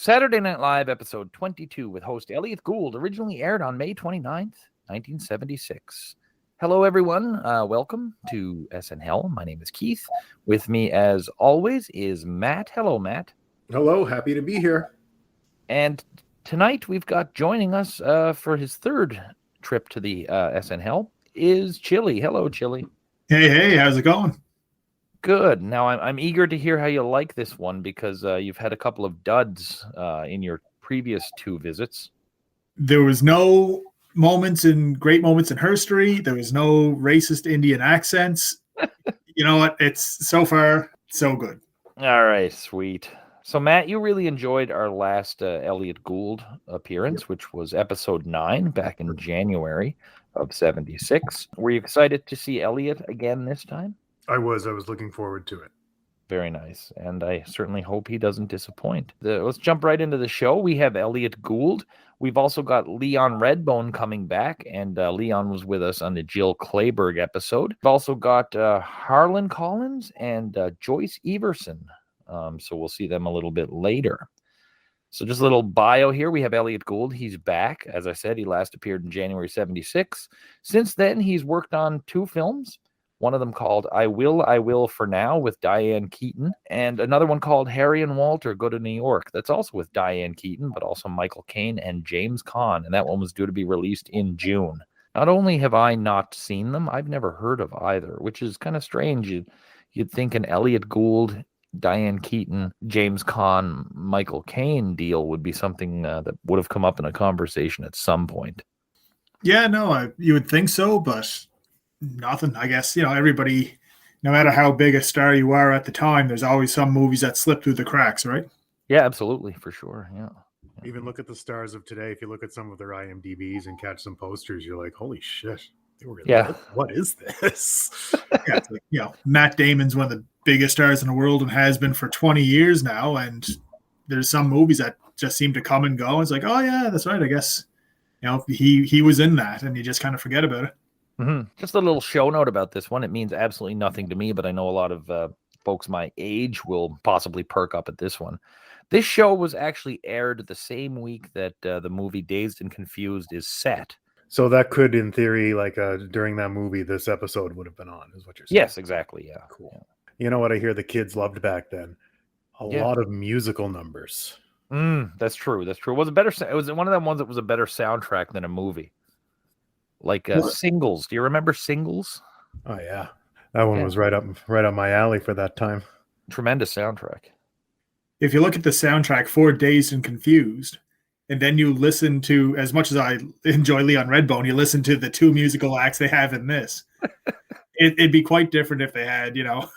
Saturday Night Live, episode 22, with host Elliot Gould, originally aired on May 29th, 1976. Hello, everyone. Welcome to SNHell. My name is Keith. With me, as always, is Matt. Hello, Matt. Hello. Happy to be here. And tonight, we've got joining us for his third trip to the SNHell is Chili. Hello, Chili. Hey, how's it going? Good. Now, I'm eager to hear how you like this one because you've had a couple of duds in your previous two visits. There was no great moments in history. There was no racist Indian accents. You know what? It's so far so good. All right, sweet. So, Matt, you really enjoyed our last Elliot Gould appearance, which was episode 9 back in January of 76. Were you excited to see Elliot again this time? I was looking forward to it. Very nice. And I certainly hope he doesn't disappoint. Let's jump right into the show. We have Elliot Gould. We've also got Leon Redbone coming back, and Leon was with us on the Jill Clayburgh episode. We've also got Harlan Collins and Joyce Everson. So we'll see them a little bit later. So just a little bio here. We have Elliot Gould. He's back. As I said, he last appeared in January 76. Since then, he's worked on 2 films. One of them called I Will for Now with Diane Keaton, and another one called Harry and Walter Go to New York. That's also with Diane Keaton, but also Michael Caine and James Caan, and that one was due to be released in June. Not only have I not seen them, I've never heard of either, which is kind of strange. You'd think an Elliot Gould, Diane Keaton, James Caan, Michael Caine deal would be something that would have come up in a conversation at some point. Yeah, no, you would think so, but nothing. I guess, everybody, no matter how big a star you are at the time, there's always some movies that slip through the cracks, right? Yeah, absolutely, for sure. Yeah. Even look at the stars of today. If you look at some of their IMDb's and catch some posters, you're like, holy shit. What is this? Yeah, it's like, Matt Damon's one of the biggest stars in the world and has been for 20 years now. And there's some movies that just seem to come and go. It's like, oh yeah, that's right. I guess, he was in that and you just kind of forget about it. Mm-hmm. Just a little show note about this one. It means absolutely nothing to me, but I know a lot of folks my age will possibly perk up at this one. This show was actually aired the same week that the movie Dazed and Confused is set. So that could, in theory, like during that movie, this episode would have been on, is what you're saying? Yes, exactly. Yeah. Cool. Yeah. You know what I hear the kids loved back then? A lot of musical numbers. That's true. It was one of them ones that was a better soundtrack than a movie. Like Singles. Do you remember Singles? Oh yeah, that one was right up my alley for that time. Tremendous soundtrack. If you look at the soundtrack for Dazed and Confused, and then you listen to, as much as I enjoy Leon Redbone, you listen to the 2 musical acts they have in this. It'd be quite different if they had, Leon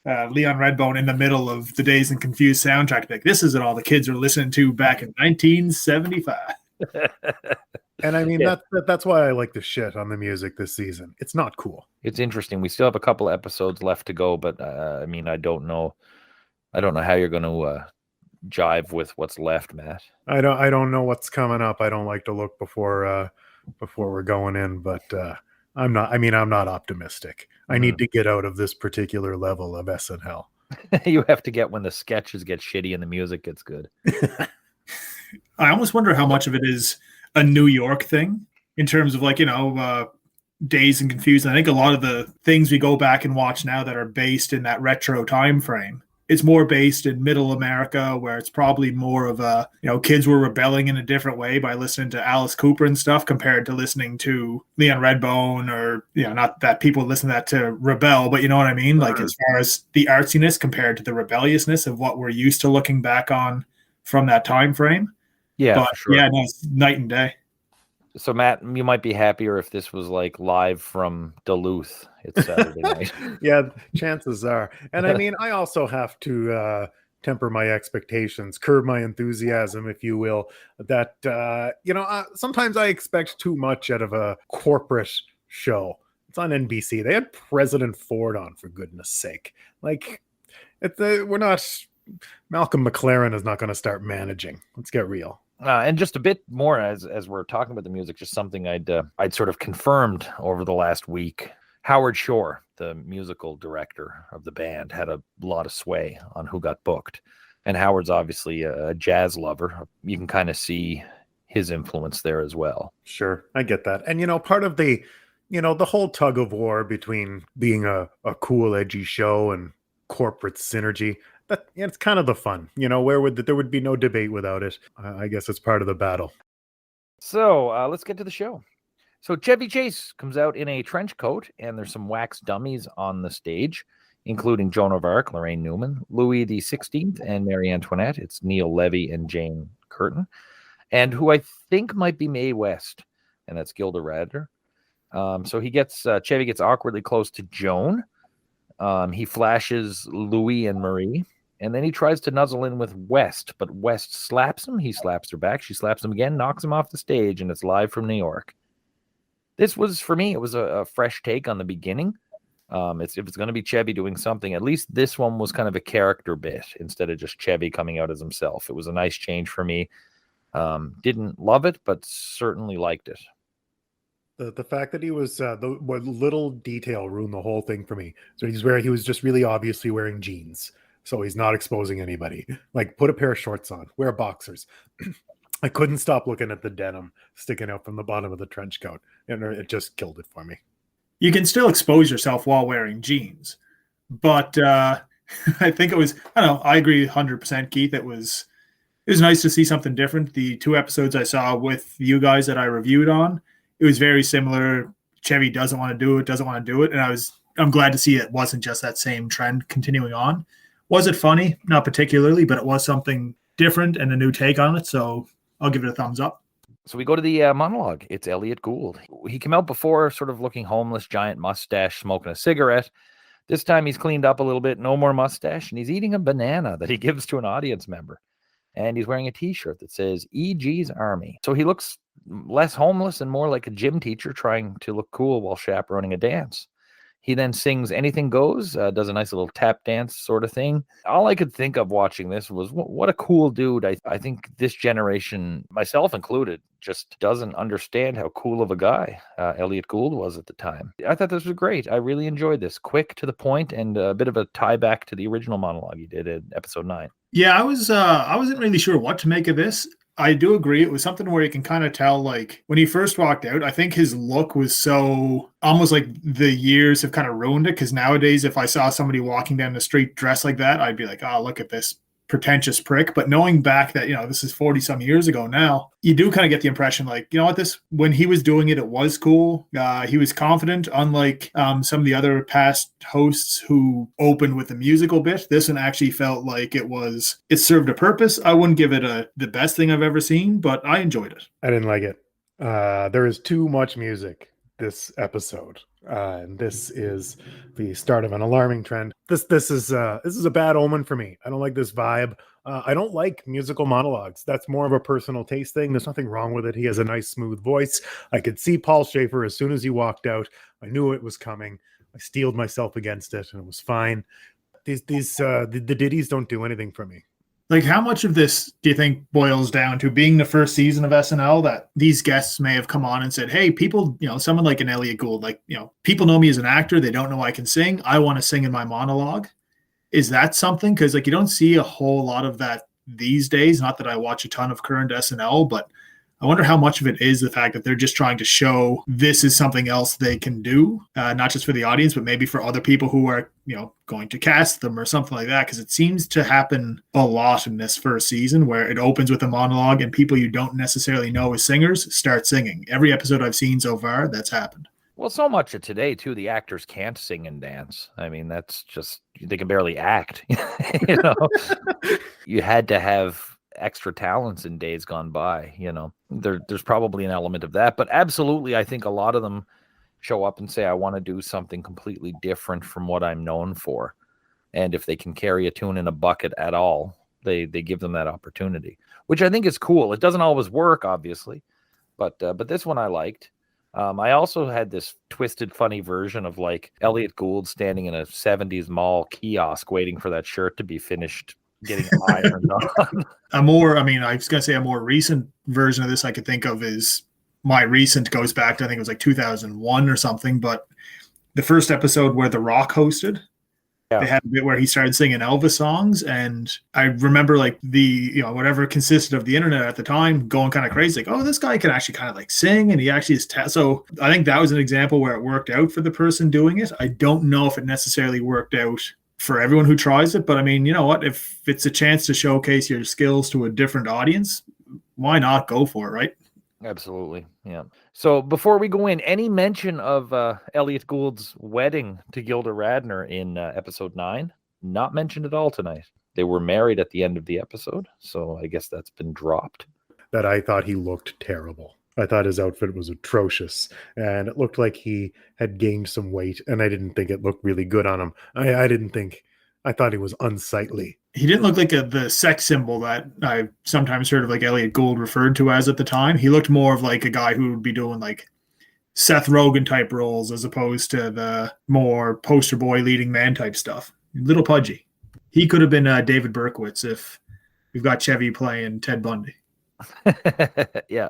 Redbone in the middle of the Dazed and Confused soundtrack. Like, this isn't all the kids were listening to back in 1975. And I mean, that's why I like the shit on the music this season. It's not cool. It's interesting. We still have a couple episodes left to go, but I mean, I don't know how you're going to jive with what's left, Matt. I don't know what's coming up. I don't like to look before we're going in, but I'm not optimistic. I need to get out of this particular level of SNL. You have to get when the sketches get shitty and the music gets good. I almost wonder how much of it is a New York thing in terms of Dazed and Confused. I think a lot of the things we go back and watch now that are based in that retro time frame, it's more based in middle America, where it's probably more of a, kids were rebelling in a different way by listening to Alice Cooper and stuff compared to listening to Leon Redbone, or, not that people listen to that to rebel, but you know what I mean? Like, as far as the artsiness compared to the rebelliousness of what we're used to looking back on from that time frame. Yeah, but sure. Yeah, no, it's night and day. So, Matt, you might be happier if this was like live from Duluth. It's Saturday night. Yeah, chances are. And I mean, I also have to temper my expectations, curb my enthusiasm, if you will. That sometimes I expect too much out of a corporate show. It's on NBC. They had President Ford on, for goodness sake. Like, we're not. Malcolm McLaren is not going to start managing. Let's get real. And just a bit more as we're talking about the music, just something I'd sort of confirmed over the last week. Howard Shore, the musical director of the band, had a lot of sway on who got booked. And Howard's obviously a jazz lover. You can kind of see his influence there as well. Sure, I get that. And, part of the, the whole tug of war between being a cool, edgy show and corporate synergy, it's kind of the fun, there would be no debate without it. I guess it's part of the battle. So let's get to the show. So Chevy Chase comes out in a trench coat, and there's some wax dummies on the stage, including Joan of Arc, Lorraine Newman, Louis XVI, and Marie Antoinette. It's Neil Levy and Jane Curtin, and who I think might be Mae West, and that's Gilda Radner. So Chevy gets awkwardly close to Joan. He flashes Louis and Marie, and then he tries to nuzzle in with West, but West slaps him. He slaps her back. She slaps him again, knocks him off the stage, and it's live from New York. This was, for me, it was a fresh take on the beginning. If it's going to be Chevy doing something, at least this one was kind of a character bit instead of just Chevy coming out as himself. It was a nice change for me. Didn't love it, but certainly liked it. The fact that he was what little detail ruined the whole thing for me. So he was just really obviously wearing jeans, so he's not exposing anybody. Like, put a pair of shorts on, wear boxers. I couldn't stop looking at the denim sticking out from the bottom of the trench coat, and it just killed it for me. You can still expose yourself while wearing jeans, but I think it was, I don't know, I agree 100%, Keith. It was nice to see something different. The 2 episodes I saw with you guys that I reviewed on, it was very similar. Chevy doesn't want to do it. And I'm glad to see it wasn't just that same trend continuing on. Was it funny? Not particularly, but it was something different and a new take on it. So I'll give it a thumbs up. So we go to the monologue. It's Elliot Gould. He came out before sort of looking homeless, giant mustache, smoking a cigarette. This time he's cleaned up a little bit, no more mustache, and he's eating a banana that he gives to an audience member. And he's wearing a T-shirt that says EG's Army. So he looks less homeless and more like a gym teacher trying to look cool while chaperoning a dance. He then sings Anything Goes, does a nice little tap dance sort of thing. All I could think of watching this was, what a cool dude. I think this generation, myself included, just doesn't understand how cool of a guy Elliot Gould was at the time. I thought this was great. I really enjoyed this. Quick, to the point, and a bit of a tie back to the original monologue he did in episode 9. Yeah, I wasn't really sure what to make of this. I do agree. It was something where you can kind of tell, like, when he first walked out, I think his look was so almost like the years have kind of ruined it. Because nowadays, if I saw somebody walking down the street dressed like that, I'd be like, oh, look at this pretentious prick. But knowing back that, this is 40 some years ago now, you do kind of get the impression, like, when he was doing it, it was cool. He was confident, unlike some of the other past hosts who opened with a musical bit. This one actually felt like it served a purpose. I wouldn't give it the best thing I've ever seen, but I enjoyed it. I didn't like it. There is too much music this episode. And this is the start of an alarming trend. This is a bad omen for me. I don't like this vibe. I don't like musical monologues. That's more of a personal taste thing. There's nothing wrong with it. He has a nice, smooth voice. I could see Paul Schaefer as soon as he walked out. I knew it was coming. I steeled myself against it, and it was fine. The ditties don't do anything for me. Like, how much of this do you think boils down to being the first season of SNL, that these guests may have come on and said, hey, people, someone like an Elliot Gould, like, people know me as an actor. They don't know I can sing. I want to sing in my monologue. Is that something? Because, like, you don't see a whole lot of that these days. Not that I watch a ton of current SNL, but I wonder how much of it is the fact that they're just trying to show this is something else they can do, not just for the audience, but maybe for other people who are, going to cast them or something like that. Because it seems to happen a lot in this first season, where it opens with a monologue and people you don't necessarily know as singers start singing. Every episode I've seen so far, that's happened. Well, so much of today, too, the actors can't sing and dance. I mean, that's just, they can barely act. You had to have extra talents in days gone by. There's probably an element of that, but absolutely, I think a lot of them show up and say, I want to do something completely different from what I'm known for. And if they can carry a tune in a bucket at all, they give them that opportunity, which I think is cool. It doesn't always work, obviously, but this one I liked. I also had this twisted, funny version of, like, Elliot Gould standing in a 70s mall kiosk waiting for that shirt to be finished getting ironed on. I was going to say a more recent version of this I could think of is, my recent goes back to, I think it was like 2001 or something, but the first episode where The Rock hosted, Yeah. They had a bit where he started singing Elvis songs, and I remember like whatever consisted of the internet at the time going kind of crazy, like, oh, this guy can actually kind of like sing, and he actually is. So I think that was an example where it worked out for the person doing it. I don't know if it necessarily worked out for everyone who tries it, but I mean, you know what? If it's a chance to showcase your skills to a different audience, why not go for it, right? Absolutely. Yeah. So before we go in, any mention of Elliot Gould's wedding to Gilda Radner in episode 9? Not mentioned at all tonight. They were married at the end of the episode, so I guess that's been dropped. That I thought he looked terrible. I thought his outfit was atrocious, and it looked like he had gained some weight, and I didn't think it looked really good on him. I thought he was unsightly. He didn't look like the sex symbol that I sometimes heard of like Elliot Gould referred to as at the time. He looked more of like a guy who would be doing like Seth Rogen type roles as opposed to the more poster boy leading man type stuff. A little pudgy. He could have been David Berkowitz if we've got Chevy playing Ted Bundy. Yeah.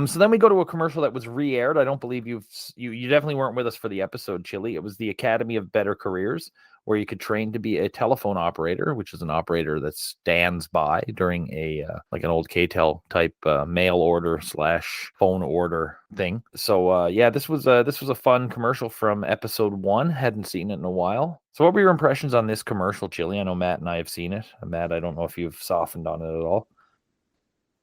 So then we go to a commercial that was re-aired. I don't believe you definitely weren't with us for the episode, Chili. It was the Academy of Better Careers, where you could train to be a telephone operator, which is an operator that stands by during a like an old KTEL type mail order / phone order thing. So yeah, this was a fun commercial from episode 1. Hadn't seen it in a while. So what were your impressions on this commercial, Chili? I know Matt and I have seen it. Matt, I don't know if you've softened on it at all.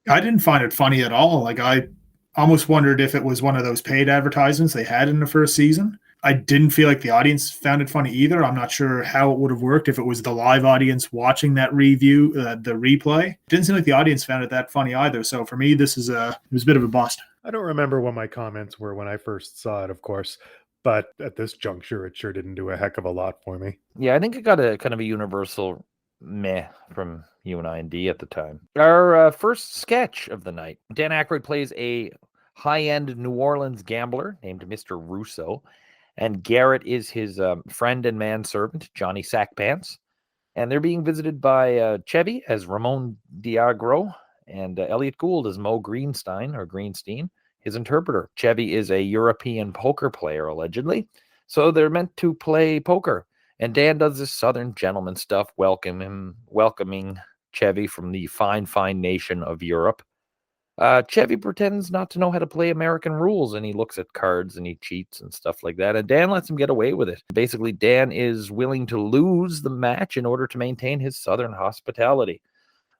I didn't find it funny at all. Like, I almost wondered if it was one of those paid advertisements they had in the first season. I didn't feel like the audience found it funny either. I'm not sure how it would have worked if it was the live audience watching that review, the replay. It didn't seem like the audience found it that funny either. So for me, it was a bit of a bust. I don't remember what my comments were when I first saw it, of course, but at this juncture, it sure didn't do a heck of a lot for me. Yeah, I think it got a kind of a universal meh from you and I and D at the time. Our first sketch of the night. Dan Aykroyd plays a high-end New Orleans gambler named Mr. Russo, and Garrett is his friend and manservant, Johnny Sackpants. And they're being visited by Chevy as Ramon Diagro and Elliot Gould as Mo Greenstein, his interpreter. Chevy is a European poker player, allegedly. So they're meant to play poker. And Dan does this Southern gentleman stuff, welcoming Chevy from the fine nation of Europe. Chevy pretends not to know how to play American rules, and he looks at cards and he cheats and stuff like that. And Dan lets him get away with it. Basically, Dan is willing to lose the match in order to maintain his Southern hospitality.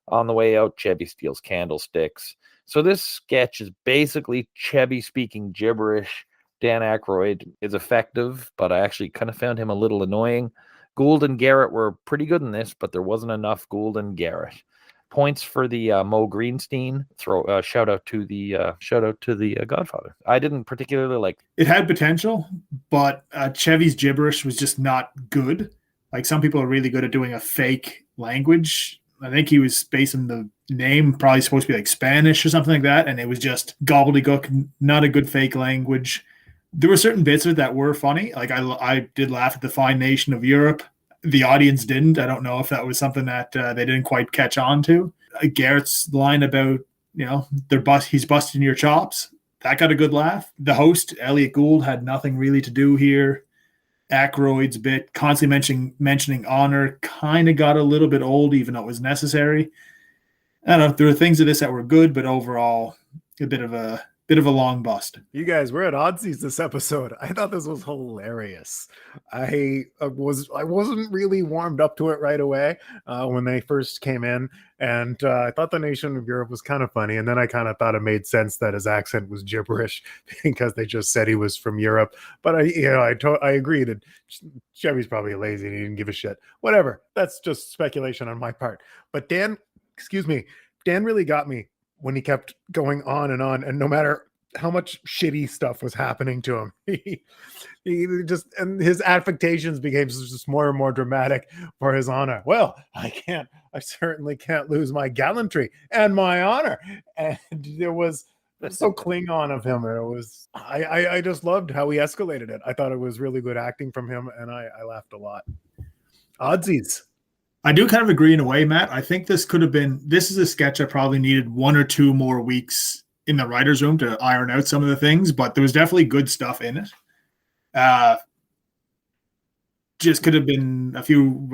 On the way out, Chevy steals candlesticks. So this sketch is basically Chevy speaking gibberish. Dan Aykroyd is effective, but I actually kind of found him a little annoying. Gould and Garrett were pretty good in this, but there wasn't enough Gould and Garrett. Points for the Mo Greenstein. Shout out to the Godfather. I didn't particularly like. It had potential, but Chevy's gibberish was just not good. Like, some people are really good at doing a fake language. I think he was basing the name probably supposed to be like Spanish or something like that, and it was just gobbledygook, not a good fake language. There were certain bits of it that were funny. Like, I did laugh at the fine nation of Europe. The audience didn't. I don't know if that was something that they didn't quite catch on to. Garrett's line about, he's busting your chops, that got a good laugh. The host, Elliot Gould, had nothing really to do here. Aykroyd's bit, constantly mentioning honor, kind of got a little bit old, even though it was necessary. I don't know. There were things of this that were good, but overall, a bit of a long bust. You guys, we're at oddsies this episode. I thought this was hilarious. I wasn't really warmed up to it right away when they first came in, and I thought the nation of Europe was kind of funny, and then I kind of thought it made sense that his accent was gibberish because they just said he was from Europe. But I agree that Chevy's probably lazy and he didn't give a shit. Whatever. That's just speculation on my part. But Dan really got me when he kept going on, and no matter how much shitty stuff was happening to him, he just, and his affectations became just more and more dramatic for his honor. Well, I certainly can't lose my gallantry and my honor. And there was so Klingon of him. It was, I just loved how he escalated it. I thought it was really good acting from him, and I laughed a lot. Oddsies. I do kind of agree in a way, Matt. I think this is a sketch that probably needed 1 or 2 more weeks in the writer's room to iron out some of the things, but there was definitely good stuff in it. just could have been a few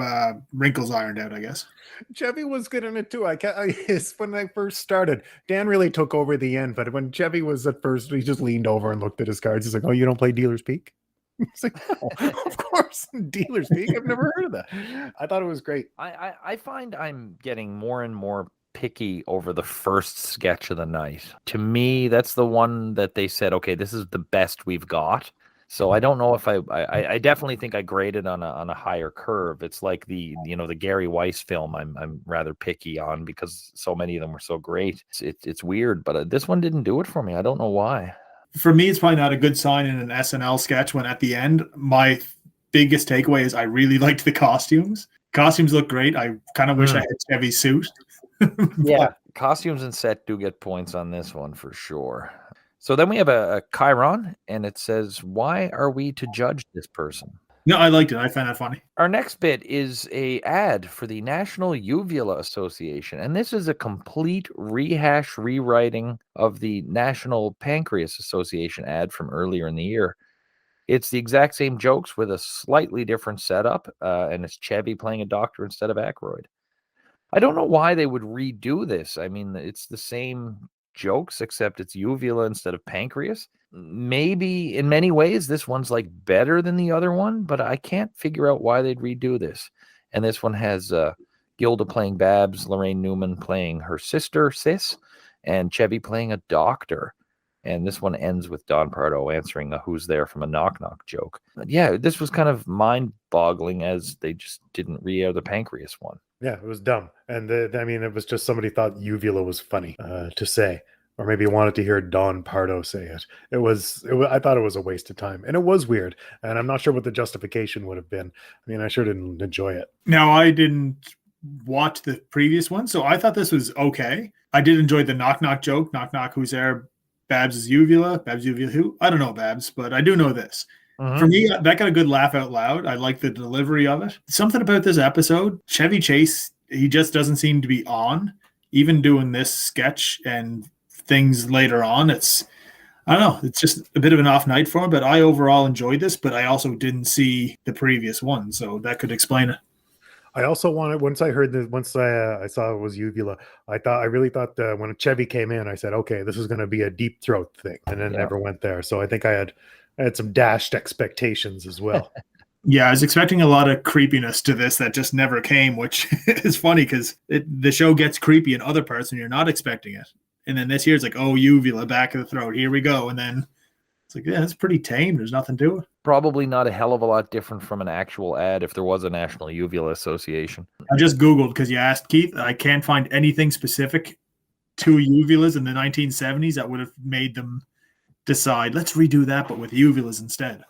wrinkles ironed out, I guess. Chevy was good in it too. When I first started, Dan really took over the end, but when Chevy was at first, he just leaned over and looked at his cards. He's like, "Oh, you don't play Dealer's Peak?" It's like, "No, of course, Dealer's Peak. I've never heard of that." I thought it was great. I find I'm getting more and more picky over the first sketch of the night. To me, that's the one that they said, okay, this is the best we've got. So I don't know if I definitely think I graded on a higher curve. It's like the Gary Weiss film I'm rather picky on because so many of them were so great. It's weird, but this one didn't do it for me. I don't know why. For me, it's probably not a good sign in an SNL sketch when at the end, my biggest takeaway is I really liked the costumes. Costumes look great. I kind of wish I had Chevy's suit. Yeah, costumes and set do get points on this one for sure. So then we have a Chiron, and it says, "Why are we to judge this person?" No, I liked it. I found that funny. Our next bit is a ad for the National Uvula Association, and this is a complete rewriting of the National Pancreas Association ad from earlier in the year. It's the exact same jokes with a slightly different setup, and it's Chevy playing a doctor instead of Aykroyd. I don't know why they would redo this. I mean, it's the same jokes, except it's uvula instead of pancreas. Maybe in many ways, this one's like better than the other one, but I can't figure out why they'd redo this. And this one has Gilda playing Babs, Lorraine Newman playing her sister, Sis, and Chevy playing a doctor. And this one ends with Don Pardo answering a "who's there" from a Knock Knock joke. But yeah, this was kind of mind-boggling as they just didn't re-air the pancreas one. Yeah, it was dumb. And it was just somebody thought uvula was funny to say, or maybe wanted to hear Don Pardo say it. I thought it was a waste of time, and it was weird. And I'm not sure what the justification would have been. I mean, I sure didn't enjoy it. Now, I didn't watch the previous one, so I thought this was okay. I did enjoy the Knock Knock joke. Knock Knock, who's there? Babs is uvula. Babs uvula who? I don't know Babs, but I do know this. Mm-hmm. For me, that got a good laugh out loud. I like the delivery of it. Something about this episode, Chevy Chase, he just doesn't seem to be on. Even doing this sketch and things later on, I don't know, it's just a bit of an off night for him, but I overall enjoyed this, but I also didn't see the previous one, so that could explain it. I also wanted, once I saw it was uvula, I really thought that when Chevy came in, I said, okay, this is going to be a deep throat thing, and then never went there. So I think I had some dashed expectations as well. Yeah, I was expecting a lot of creepiness to this that just never came, which is funny because the show gets creepy in other parts and you're not expecting it. And then this year it's like, oh, uvula, back of the throat, here we go. And then it's like, yeah, it's pretty tame. There's nothing to it. Probably not a hell of a lot different from an actual ad if there was a National Uvula Association. I just Googled because you asked, Keith. I can't find anything specific to uvulas in the 1970s that would have made them decide, let's redo that, but with uvulas instead.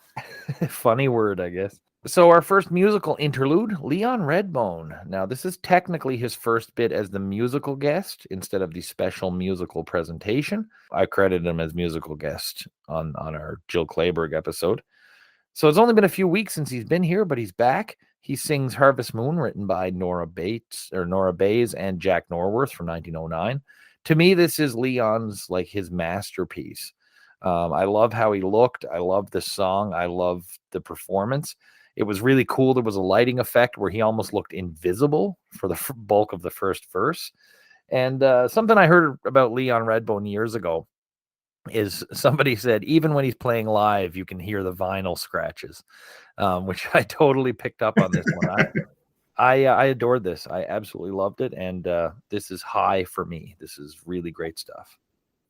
Funny word, I guess. So our first musical interlude, Leon Redbone. Now, this is technically his first bit as the musical guest instead of the special musical presentation. I credited him as musical guest on our Jill Clayburgh episode. So it's only been a few weeks since he's been here, but he's back. He sings Harvest Moon, written by Nora Bayes and Jack Norworth from 1909. To me, this is Leon's, like, his masterpiece. I love how he looked. I love the song. I love the performance. It was really cool. There was a lighting effect where he almost looked invisible for the bulk of the first verse. And something I heard about Leon Redbone years ago is somebody said, even when he's playing live, you can hear the vinyl scratches, which I totally picked up on this one. I adored this. I absolutely loved it. And this is high for me. This is really great stuff.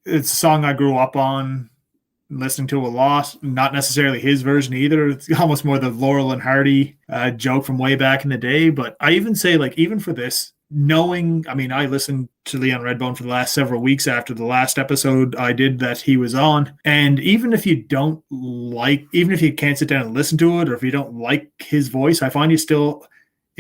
It's a song I grew up on, listening to a lot. Not necessarily his version either. It's almost more the Laurel and Hardy joke from way back in the day. But I even say, like, even for this, I listened to Leon Redbone for the last several weeks after the last episode I did that he was on. And even if you can't sit down and listen to it, or if you don't like his voice, I find it'd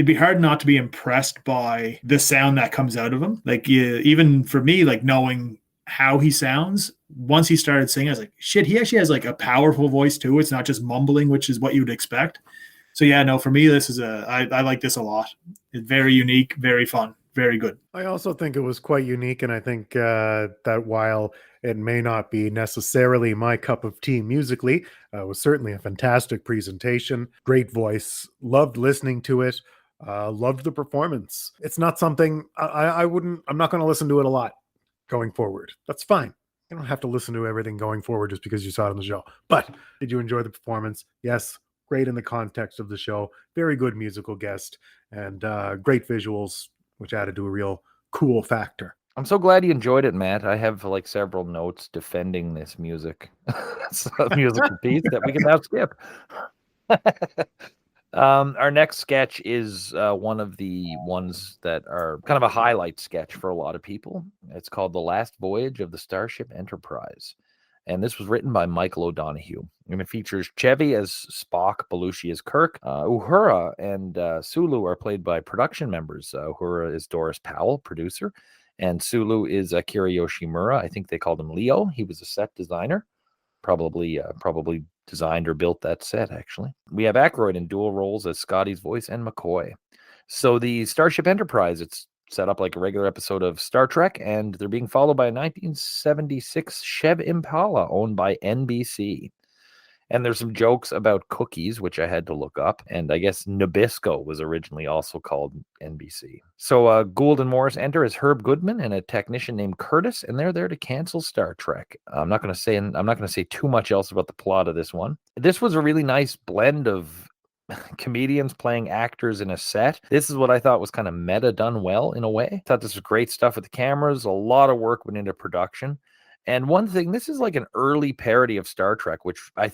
be hard not to be impressed by the sound that comes out of him. Like, even for me, like, knowing how he sounds, once he started singing, I was like, shit, he actually has like a powerful voice too. It's not just mumbling, which is what you would expect. So yeah, no, for me, this is I like this a lot. It's very unique, very fun very good. I also think it was quite unique, and I think that while it may not be necessarily my cup of tea musically, it was certainly a fantastic presentation, great voice, loved listening to it, loved the performance. It's not something I'm not going to listen to it a lot going forward. That's fine. You don't have to listen to everything going forward just because you saw it on the show. But did you enjoy the performance? Yes. Great in the context of the show. Very good musical guest, and great visuals, which added to a real cool factor. I'm so glad you enjoyed it, Matt. I have like several notes defending this music. It's a musical piece that we can now skip. Our next sketch is one of the ones that are kind of a highlight sketch for a lot of people. It's called The Last Voyage of the Starship Enterprise. And this was written by Michael O'Donoghue. And it features Chevy as Spock, Belushi as Kirk. Uhura and Sulu are played by production members. Uhura is Doris Powell, producer. And Sulu is Akira Yoshimura. I think they called him Leo. He was a set designer. Probably designed or built that set, actually. We have Aykroyd in dual roles as Scotty's voice and McCoy. So the Starship Enterprise, it's set up like a regular episode of Star Trek, and they're being followed by a 1976 Chev Impala owned by NBC. And there's some jokes about cookies, which I had to look up. And I guess Nabisco was originally also called NBC. So Gould and Morris enter as Herb Goodman and a technician named Curtis, and they're there to cancel Star Trek. I'm not going to say too much else about the plot of this one. This was a really nice blend of comedians playing actors in a set. This is what I thought was kind of meta done well in a way. I thought this was great stuff with the cameras. A lot of work went into production. And one thing, this is like an early parody of Star Trek, which the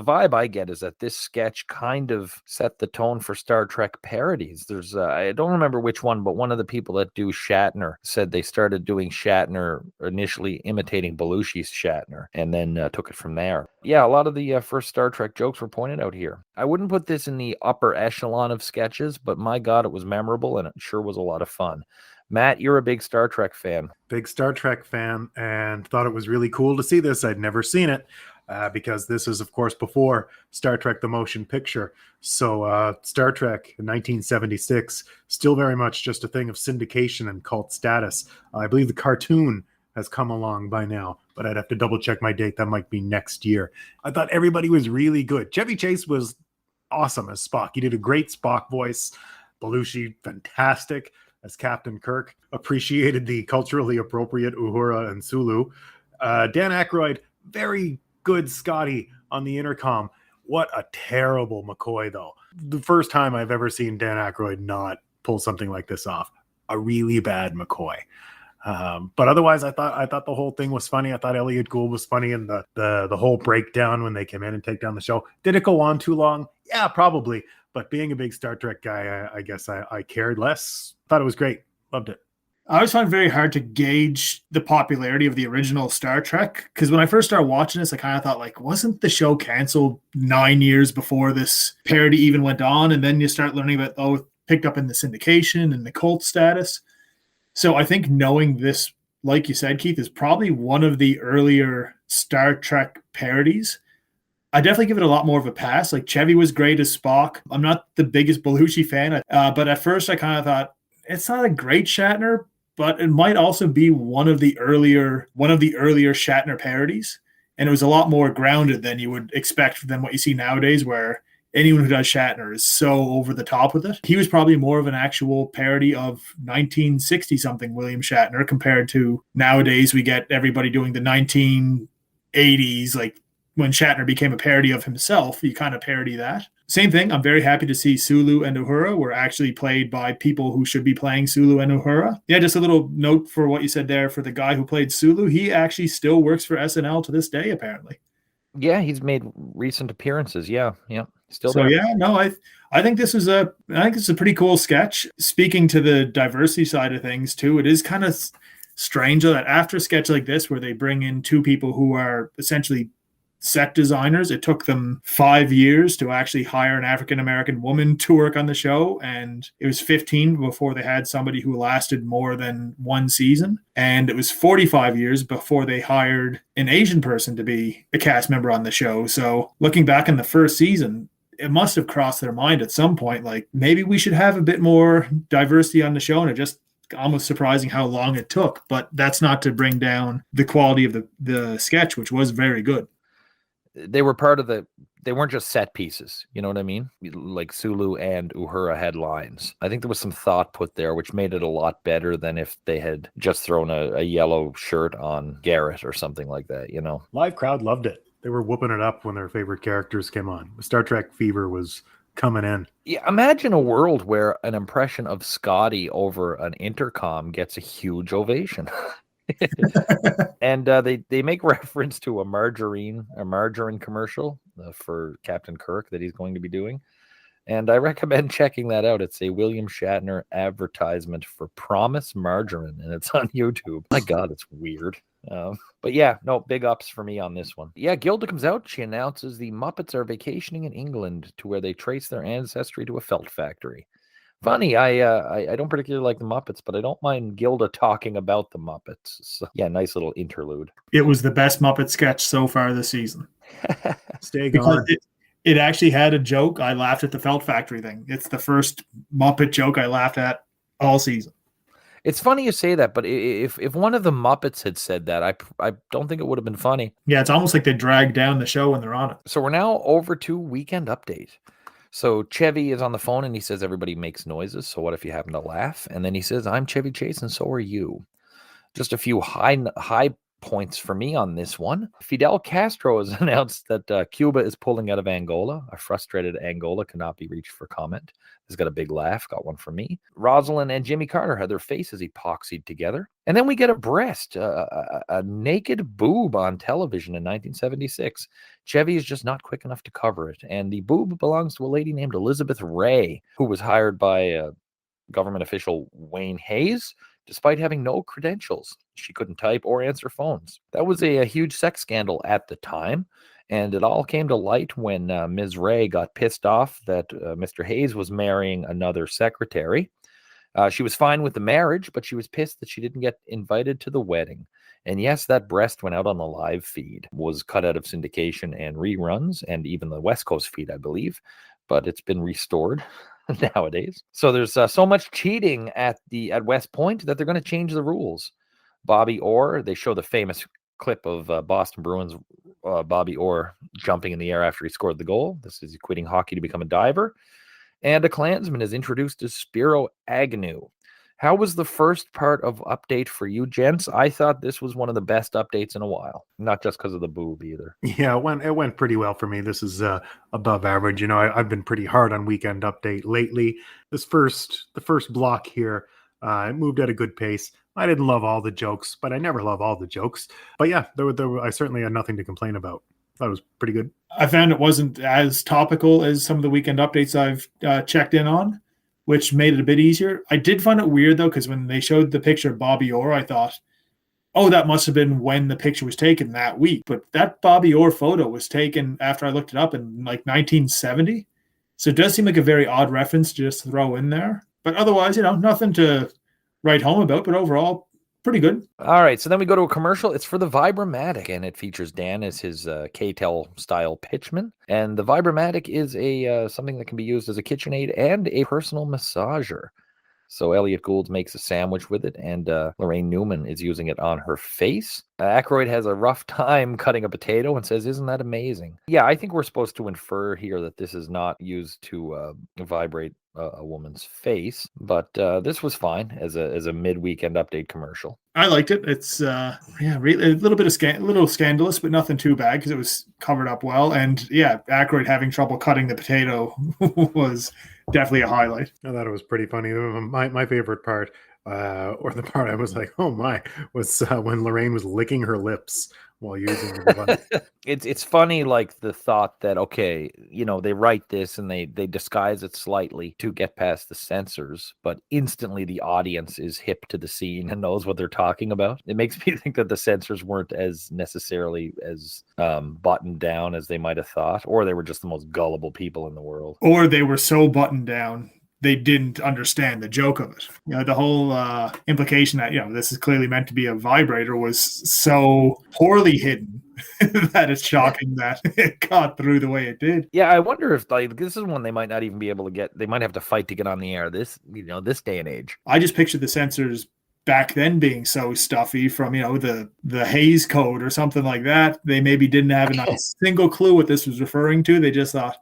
vibe I get is that this sketch kind of set the tone for Star Trek parodies. There's, I don't remember which one, but one of the people that do Shatner said they started doing Shatner initially imitating Belushi's Shatner and then took it from there. Yeah, a lot of the first Star Trek jokes were pointed out here. I wouldn't put this in the upper echelon of sketches, but my God, it was memorable and it sure was a lot of fun. Matt, you're a big Star Trek fan. Big Star Trek fan, and thought it was really cool to see this. I'd never seen it because this is, of course, before Star Trek the Motion Picture. So Star Trek in 1976, still very much just a thing of syndication and cult status. I believe the cartoon has come along by now, but I'd have to double check my date. That might be next year. I thought everybody was really good. Chevy Chase was awesome as Spock. He did a great Spock voice. Belushi, fantastic as Captain Kirk. Appreciated the culturally appropriate Uhura and Sulu. Dan Aykroyd, very good Scotty on the intercom. What a terrible McCoy, though. The first time I've ever seen Dan Aykroyd not pull something like this off. A really bad McCoy. But otherwise, I thought the whole thing was funny. I thought Elliot Gould was funny in the whole breakdown when they came in and take down the show. Did it go on too long? Yeah, probably. But being a big Star Trek guy, I guess I cared less. Thought it was great. Loved it. I always find it very hard to gauge the popularity of the original Star Trek, because when I first started watching this, I kind of thought, like, wasn't the show canceled 9 years before this parody even went on? And then you start learning about, picked up in the syndication and the cult status. So I think knowing this, like you said, Keith, is probably one of the earlier Star Trek parodies. I definitely give it a lot more of a pass. Like, Chevy was great as Spock. I'm not the biggest Belushi fan, but at first I kind of thought, it's not a great Shatner, but it might also be one of the earlier Shatner parodies. And it was a lot more grounded than you would expect than what you see nowadays, where anyone who does Shatner is so over the top with it. He was probably more of an actual parody of 1960-something William Shatner compared to nowadays we get everybody doing the 1980s, like when Shatner became a parody of himself, you kind of parody that. Same thing, I'm very happy to see Sulu and Uhura were actually played by people who should be playing Sulu and Uhura. Yeah, just a little note for what you said there for the guy who played Sulu. He actually still works for SNL to this day, apparently. Yeah, he's made recent appearances. Yeah. Still so there. Yeah, no, I think this is a pretty cool sketch. Speaking to the diversity side of things too, it is kind of strange that after a sketch like this, where they bring in two people who are essentially set designers, it took them 5 years to actually hire an African-American woman to work on the show, and it was 15 before they had somebody who lasted more than one season, and it was 45 years before they hired an Asian person to be a cast member on the show. So looking back in the first season, it must have crossed their mind at some point, like, maybe we should have a bit more diversity on the show, and it just almost surprising how long it took, but that's not to bring down the quality of the sketch, which was very good. They were part of they weren't just set pieces. You know what I mean? Like Sulu and Uhura had lines. I think there was some thought put there, which made it a lot better than if they had just thrown a yellow shirt on Garrett or something like that, you know? Live crowd loved it. They were whooping it up when their favorite characters came on. Star Trek fever was coming in. Yeah, imagine a world where an impression of Scotty over an intercom gets a huge ovation. And they make reference to a margarine commercial for Captain Kirk that he's going to be doing. And I recommend checking that out. It's a William Shatner advertisement for Promise Margarine, and it's on YouTube. My God, it's weird. But yeah, no, big ups for me on this one. Yeah, Gilda comes out. She announces the Muppets are vacationing in England, to where they trace their ancestry to a felt factory. Funny, I don't particularly like the Muppets, but I don't mind Gilda talking about the Muppets. So, yeah, nice little interlude. It was the best Muppet sketch so far this season. Stay Because gone. it actually had a joke. I laughed at the Felt Factory thing. It's the first Muppet joke I laughed at all season. It's funny you say that, but if one of the Muppets had said that, I don't think it would have been funny. Yeah, it's almost like they drag down the show when they're on it. So we're now over to Weekend Update. So Chevy is on the phone and he says everybody makes noises. So what if you happen to laugh? And then he says, I'm Chevy Chase and so are you. Just a few high points for me on this one. Fidel Castro has announced that Cuba is pulling out of Angola. A frustrated Angola cannot be reached for comment. He's got a big laugh. Got one from me. Rosalind and Jimmy Carter had their faces epoxied together. And then we get a breast, a naked boob on television in 1976. Chevy is just not quick enough to cover it. And the boob belongs to a lady named Elizabeth Ray, who was hired by government official Wayne Hayes, despite having no credentials. She couldn't type or answer phones. That was a huge sex scandal at the time. And it all came to light when Ms. Ray got pissed off that Mr. Hayes was marrying another secretary. She was fine with the marriage, but she was pissed that she didn't get invited to the wedding. And yes, that breast went out on the live feed, was cut out of syndication and reruns, and even the West Coast feed, I believe. But it's been restored nowadays. So there's so much cheating at West Point that they're going to change the rules. Bobby Orr, they show the famous clip of Boston Bruins Bobby Orr jumping in the air after he scored the goal. This is quitting hockey to become a diver. And a Klansman is introduced as Spiro Agnew. How was the first part of Update for you, gents? I thought this was one of the best updates in a while. Not just because of the boob either. Yeah, it went pretty well for me. This is above average. You know, I've been pretty hard on Weekend Update lately. The first block here, it moved at a good pace. I didn't love all the jokes, but I never love all the jokes. But yeah, I certainly had nothing to complain about. That was pretty good. I found it wasn't as topical as some of the Weekend Updates I've checked in on, which made it a bit easier. I did find it weird, though, because when they showed the picture of Bobby Orr, I thought, oh, that must have been when the picture was taken that week. But that Bobby Orr photo was taken after I looked it up in like 1970. So it does seem like a very odd reference to just throw in there. But otherwise, you know, nothing to write home about, but overall, pretty good. All right, so then we go to a commercial. It's for the Vibromatic, and it features Dan as his K-Tel style pitchman. And the Vibromatic is a something that can be used as a KitchenAid and a personal massager. So Elliot Gould makes a sandwich with it, and Lorraine Newman is using it on her face. Aykroyd has a rough time cutting a potato and says, isn't that amazing? Yeah, I think we're supposed to infer here that this is not used to vibrate a woman's face, but this was fine as a mid-weekend update commercial. I liked it. It's really, a little bit of little scandalous, but nothing too bad because it was covered up well. And yeah, Aykroyd having trouble cutting the potato was definitely a highlight. I thought it was pretty funny. My favorite part, or the part I was like, oh my, was when Lorraine was licking her lips while using the device. It's funny, like the thought that, okay, you know, they write this and they disguise it slightly to get past the censors, but instantly the audience is hip to the scene and knows what they're talking about. It makes me think that the censors weren't as necessarily as buttoned down as they might have thought, or they were just the most gullible people in the world. Or they were so buttoned down they didn't understand the joke of it. The whole implication that, this is clearly meant to be a vibrator was so poorly hidden that it's shocking that it got through the way it did. Yeah, I wonder if this is one they might not even be able to get. They might have to fight to get on the air this day and age. I just picture the censors back then being so stuffy from, the Hays Code or something like that. They maybe didn't have a single clue what this was referring to. They just thought,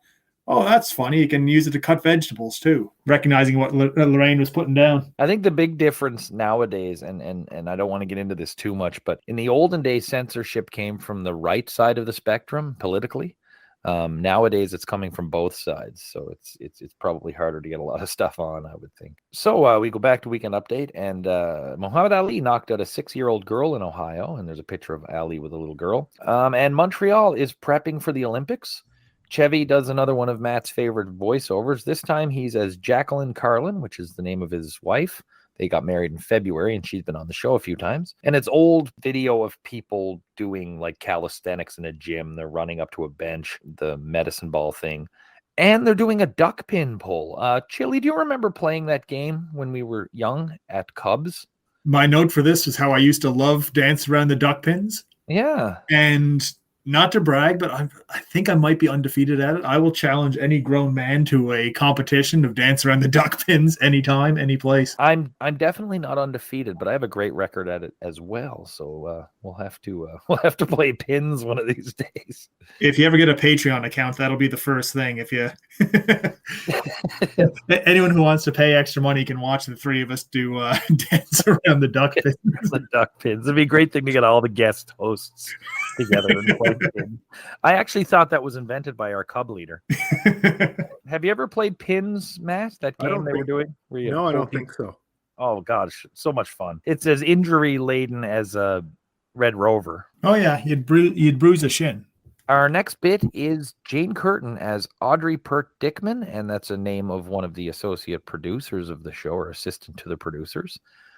oh, that's funny. You can use it to cut vegetables too. Recognizing what Lorraine was putting down. I think the big difference nowadays, and I don't want to get into this too much, but in the olden days, censorship came from the right side of the spectrum politically. Nowadays, it's coming from both sides, so it's probably harder to get a lot of stuff on, I would think. So we go back to Weekend Update, and Muhammad Ali knocked out a 6-year-old girl in Ohio, and there's a picture of Ali with a little girl. And Montreal is prepping for the Olympics. Chevy does another one of Matt's favorite voiceovers. This time he's as Jacqueline Carlin, which is the name of his wife. They got married in February, and she's been on the show a few times. And it's old video of people doing like calisthenics in a gym. They're running up to a bench, the medicine ball thing. And they're doing a duck pin pull. Chili, do you remember playing that game when we were young at Cubs? My note for this is how I used to love dance around the duck pins. Yeah. And not to brag, but I think I might be undefeated at it. I will challenge any grown man to a competition of dance around the duck pins anytime, any place. I'm definitely not undefeated, but I have a great record at it as well. So we'll have to play pins one of these days. If you ever get a Patreon account, that'll be the first thing. If you anyone who wants to pay extra money can watch the three of us do dance around the duck pins. The duck pins. It'd be a great thing to get all the guest hosts together and play. I actually thought that was invented by our Cub leader. Have you ever played pins, Matt? That game they were doing? No, I don't think so. Oh gosh, so much fun. It's as injury laden as a Red Rover. Oh yeah, you'd bruise a shin. Our next bit is Jane Curtin as Audrey Pert Dickman, and that's a name of one of the associate producers of the show, or assistant to the producers.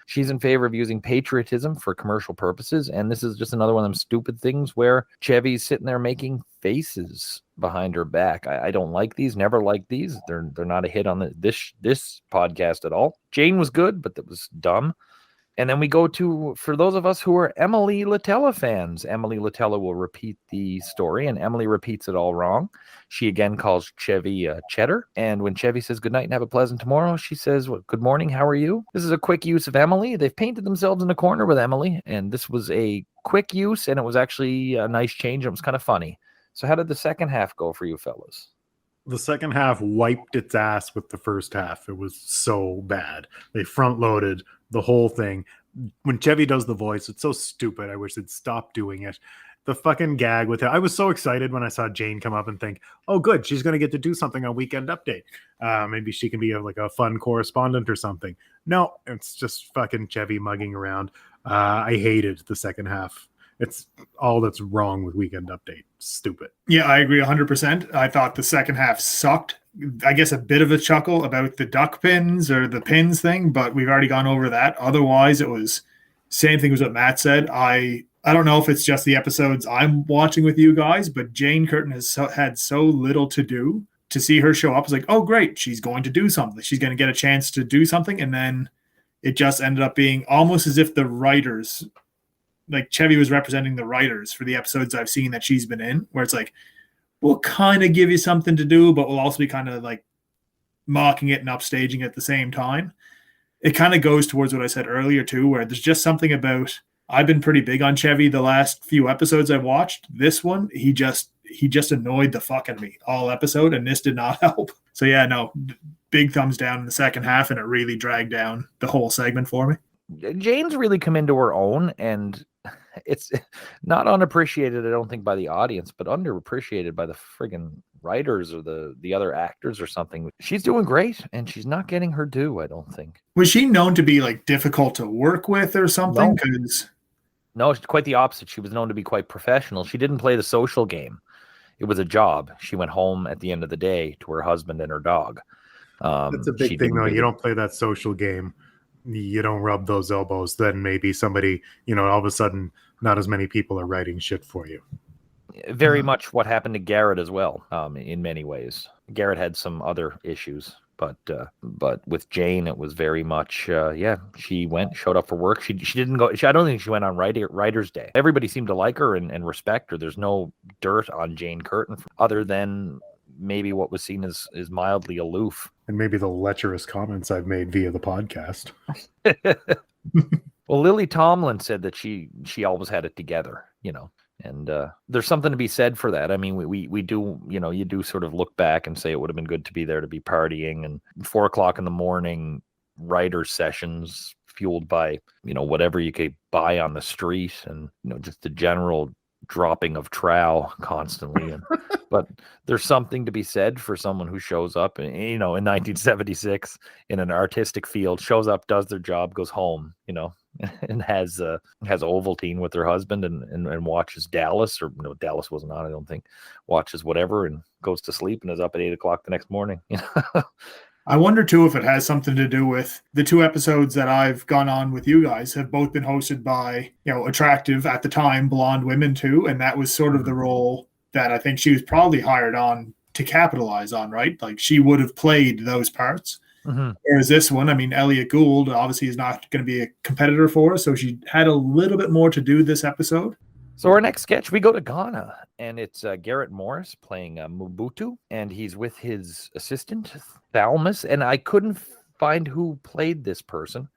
She's in favor of using patriotism for commercial purposes, and this is just another one of them stupid things where Chevy's sitting there making faces behind her back. I don't like these, never liked these. They're not a hit on this podcast at all. Jane was good, but that was dumb. And then we go to, for those of us who are Emily Latella fans, Emily Latella will repeat the story, and Emily repeats it all wrong. She again calls Chevy cheddar, and when Chevy says goodnight and have a pleasant tomorrow, she says, well, good morning, how are you? This is a quick use of Emily. They've painted themselves in a corner with Emily, and this was a quick use, and it was actually a nice change, and it was kind of funny. So how did the second half go for you fellas? The second half wiped its ass with the first half. It was so bad. They front loaded the whole thing. When Chevy does the voice, it's so stupid. I wish they'd stop doing it. The fucking gag with it. I was so excited when I saw Jane come up and think, oh, good, she's going to get to do something on Weekend Update. Maybe she can be like a fun correspondent or something. No, it's just fucking Chevy mugging around. I hated the second half. It's all that's wrong with Weekend Update. Stupid. Yeah, I agree 100%. I thought the second half sucked. I guess a bit of a chuckle about the duck pins or the pins thing, but we've already gone over that. Otherwise, it was same thing as what Matt said. I don't know if it's just the episodes I'm watching with you guys, but Jane Curtin has had so little to do. To see her show up is like, oh, great, she's going to do something. She's going to get a chance to do something, and then it just ended up being almost as if the writers, like Chevy was representing the writers for the episodes I've seen that she's been in, where it's like, we'll kind of give you something to do, but we'll also be kind of like mocking it and upstaging at the same time. It kind of goes towards what I said earlier too, where there's just something about, I've been pretty big on Chevy the last few episodes I've watched. This one, he just annoyed the fuck out of me all episode, and this did not help. So yeah, no, big thumbs down in the second half, and it really dragged down the whole segment for me. Jane's really come into her own, and it's not unappreciated, I don't think, by the audience, but underappreciated by the friggin' writers or the other actors or something. She's doing great, and she's not getting her due, I don't think. Was she known to be like difficult to work with or something? No, quite the opposite. She was known to be quite professional. She didn't play the social game. It was a job. She went home at the end of the day to her husband and her dog. That's a big thing, though. You don't play that social game. You don't rub those elbows. Then maybe somebody, all of a sudden, not as many people are writing shit for you. Very much what happened to Garrett as well, in many ways. Garrett had some other issues. But with Jane, it was very much, she showed up for work. She didn't go. I don't think she went on Writer's Day. Everybody seemed to like her and respect her. There's no dirt on Jane Curtin other than maybe what was seen as mildly aloof. And maybe the lecherous comments I've made via the podcast. Well, Lily Tomlin said that she always had it together, and there's something to be said for that. I mean, we do, you do sort of look back and say it would have been good to be there to be partying, and 4:00 in the morning writer sessions fueled by, whatever you could buy on the street, and, just the general dropping of trow constantly. But there's something to be said for someone who shows up, in 1976 in an artistic field, shows up, does their job, goes home, and has Ovaltine with her husband and watches Dallas, or no, Dallas wasn't on, I don't think, watches whatever and goes to sleep and is up at 8:00 the next morning. I wonder too if it has something to do with the 2 episodes that I've gone on with you guys have both been hosted by, attractive at the time blonde women too, and that was sort of the role that I think she was probably hired on to capitalize on, right? Like she would have played those parts. Mm-hmm. Whereas this one, I mean, Elliot Gould obviously is not going to be a competitor for us, so she had a little bit more to do this episode. So our next sketch, we go to Ghana, and it's Garrett Morris playing Mobutu, and he's with his assistant, Thalmus, and I couldn't find who played this person.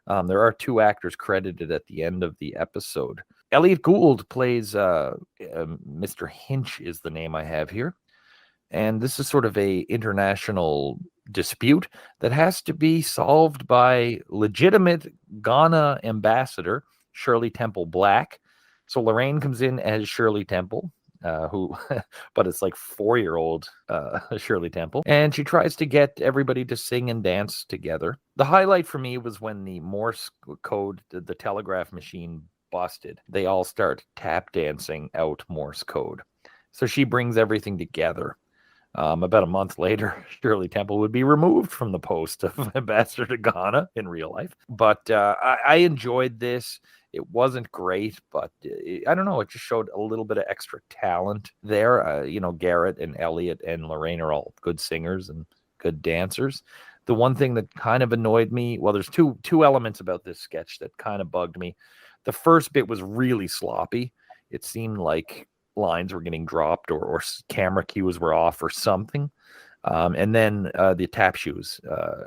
There are 2 actors credited at the end of the episode. Elliot Gould plays Mr. Hinch is the name I have here, and this is sort of a international dispute that has to be solved by legitimate Ghana ambassador Shirley Temple Black. So Lorraine comes in as Shirley Temple, but it's like 4-year-old Shirley Temple, and she tries to get everybody to sing and dance together. The highlight for me was when the Morse code, the telegraph machine, busted. They all start tap dancing out Morse code. So she brings everything together. About a month later, Shirley Temple would be removed from the post of ambassador to Ghana in real life. But I enjoyed this. It wasn't great, but I don't know. It just showed a little bit of extra talent there. Garrett and Elliot and Lorraine are all good singers and good dancers. The one thing that kind of annoyed me, well, there's two elements about this sketch that kind of bugged me. The first bit was really sloppy. It seemed like lines were getting dropped or camera cues were off or something. And then the tap shoes.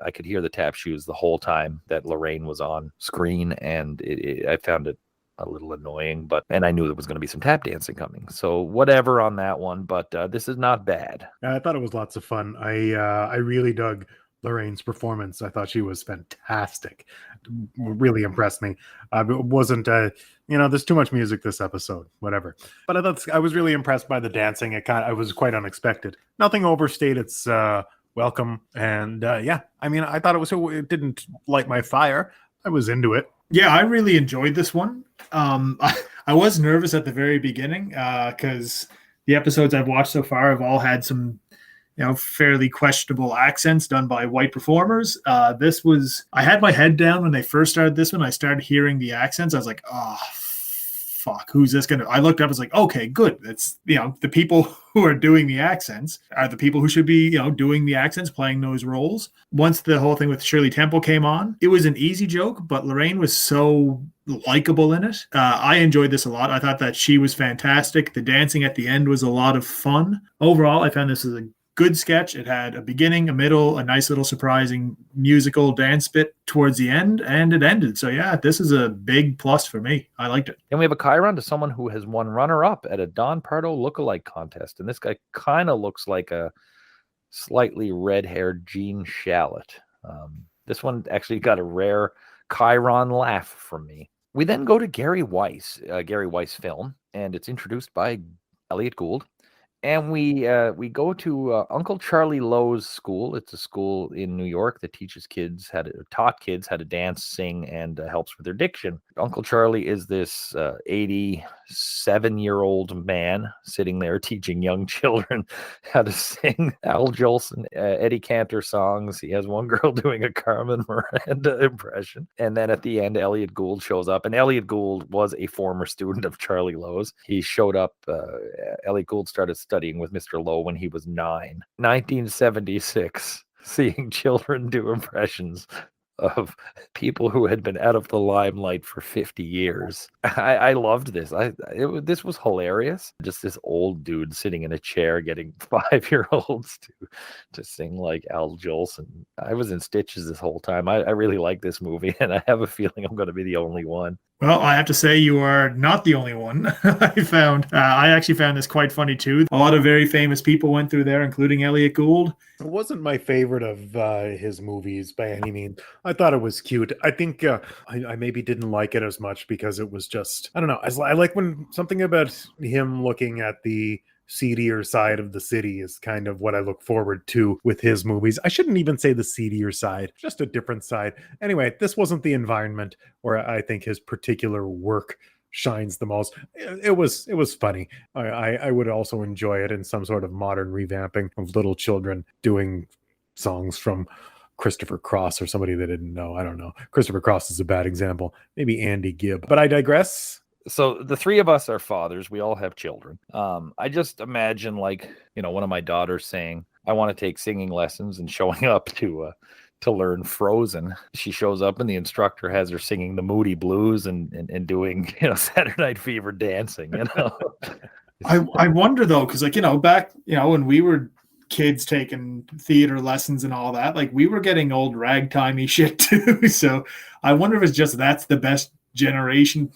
I could hear the tap shoes the whole time that Lorraine was on screen, and I found it a little annoying. And I knew there was going to be some tap dancing coming. So whatever on that one, but this is not bad. I thought it was lots of fun. I really dug Lorraine's performance. I thought she was fantastic. Really impressed me. It wasn't, there's too much music this episode, whatever. But I was really impressed by the dancing. I was quite unexpected. Nothing overstayed its welcome. And I thought it didn't light my fire. I was into it. Yeah, I really enjoyed this one. I was nervous at the very beginning because the episodes I've watched so far have all had some fairly questionable accents done by white performers. I had my head down when they first started this one. I started hearing the accents. I was like, oh, fuck, who's this going to... I looked up, I was like, okay, good. It's, the people who are doing the accents are the people who should be, doing the accents, playing those roles. Once the whole thing with Shirley Temple came on, it was an easy joke, but Lorraine was so likable in it. I enjoyed this a lot. I thought that she was fantastic. The dancing at the end was a lot of fun. Overall, I found this as a good sketch. It had a beginning, a middle, a nice little surprising musical dance bit towards the end, and it ended. So yeah, this is a big plus for me. I liked it. And we have a Chiron to someone who has won runner-up at a Don Pardo lookalike contest. And this guy kind of looks like a slightly red-haired Gene Shalit. This one actually got a rare Chiron laugh from me. We then go to Gary Weiss film, and it's introduced by Elliot Gould. And we go to Uncle Charlie Lowe's school. It's a school in New York that taught kids how to dance, sing, and helps with their diction. Uncle Charlie is this 87-year-old man sitting there teaching young children how to sing Al Jolson, Eddie Cantor songs. He has one girl doing a Carmen Miranda impression. And then at the end, Elliot Gould shows up. And Elliot Gould was a former student of Charlie Lowe's. He showed up. Elliot Gould started studying with Mr. Lowe when he was 9. 1976. seeing children do impressions of people who had been out of the limelight for 50 years. I loved this. This was hilarious. Just this old dude sitting in a chair getting 5-year-olds to sing like Al Jolson. I was in stitches this whole time. I really like this movie, and I have a feeling I'm going to be the only one. Well, I have to say you are not the only one. I actually found this quite funny too. A lot of very famous people went through there, including Elliot Gould. It wasn't my favorite of his movies by any means. I thought it was cute. I think I maybe didn't like it as much because it was just, I don't know. I like when something about him looking at the seedier side of the city is kind of what I look forward to with his movies. I shouldn't even say the seedier side, just a different side. Anyway, this wasn't the environment where I think his particular work shines the most. It was funny. I would also enjoy it in some sort of modern revamping of little children doing songs from Christopher Cross or somebody that didn't know. I don't know. Christopher Cross is a bad example. Maybe Andy Gibb. But I digress. So the three of us are fathers. We all have children. I just imagine, like, one of my daughters saying, I want to take singing lessons, and showing up to learn Frozen. She shows up and the instructor has her singing the Moody Blues and doing, Saturday Night Fever dancing, I wonder though, because back, when we were kids taking theater lessons and all that, like we were getting old ragtimey shit too. So I wonder if it's just that's the best generation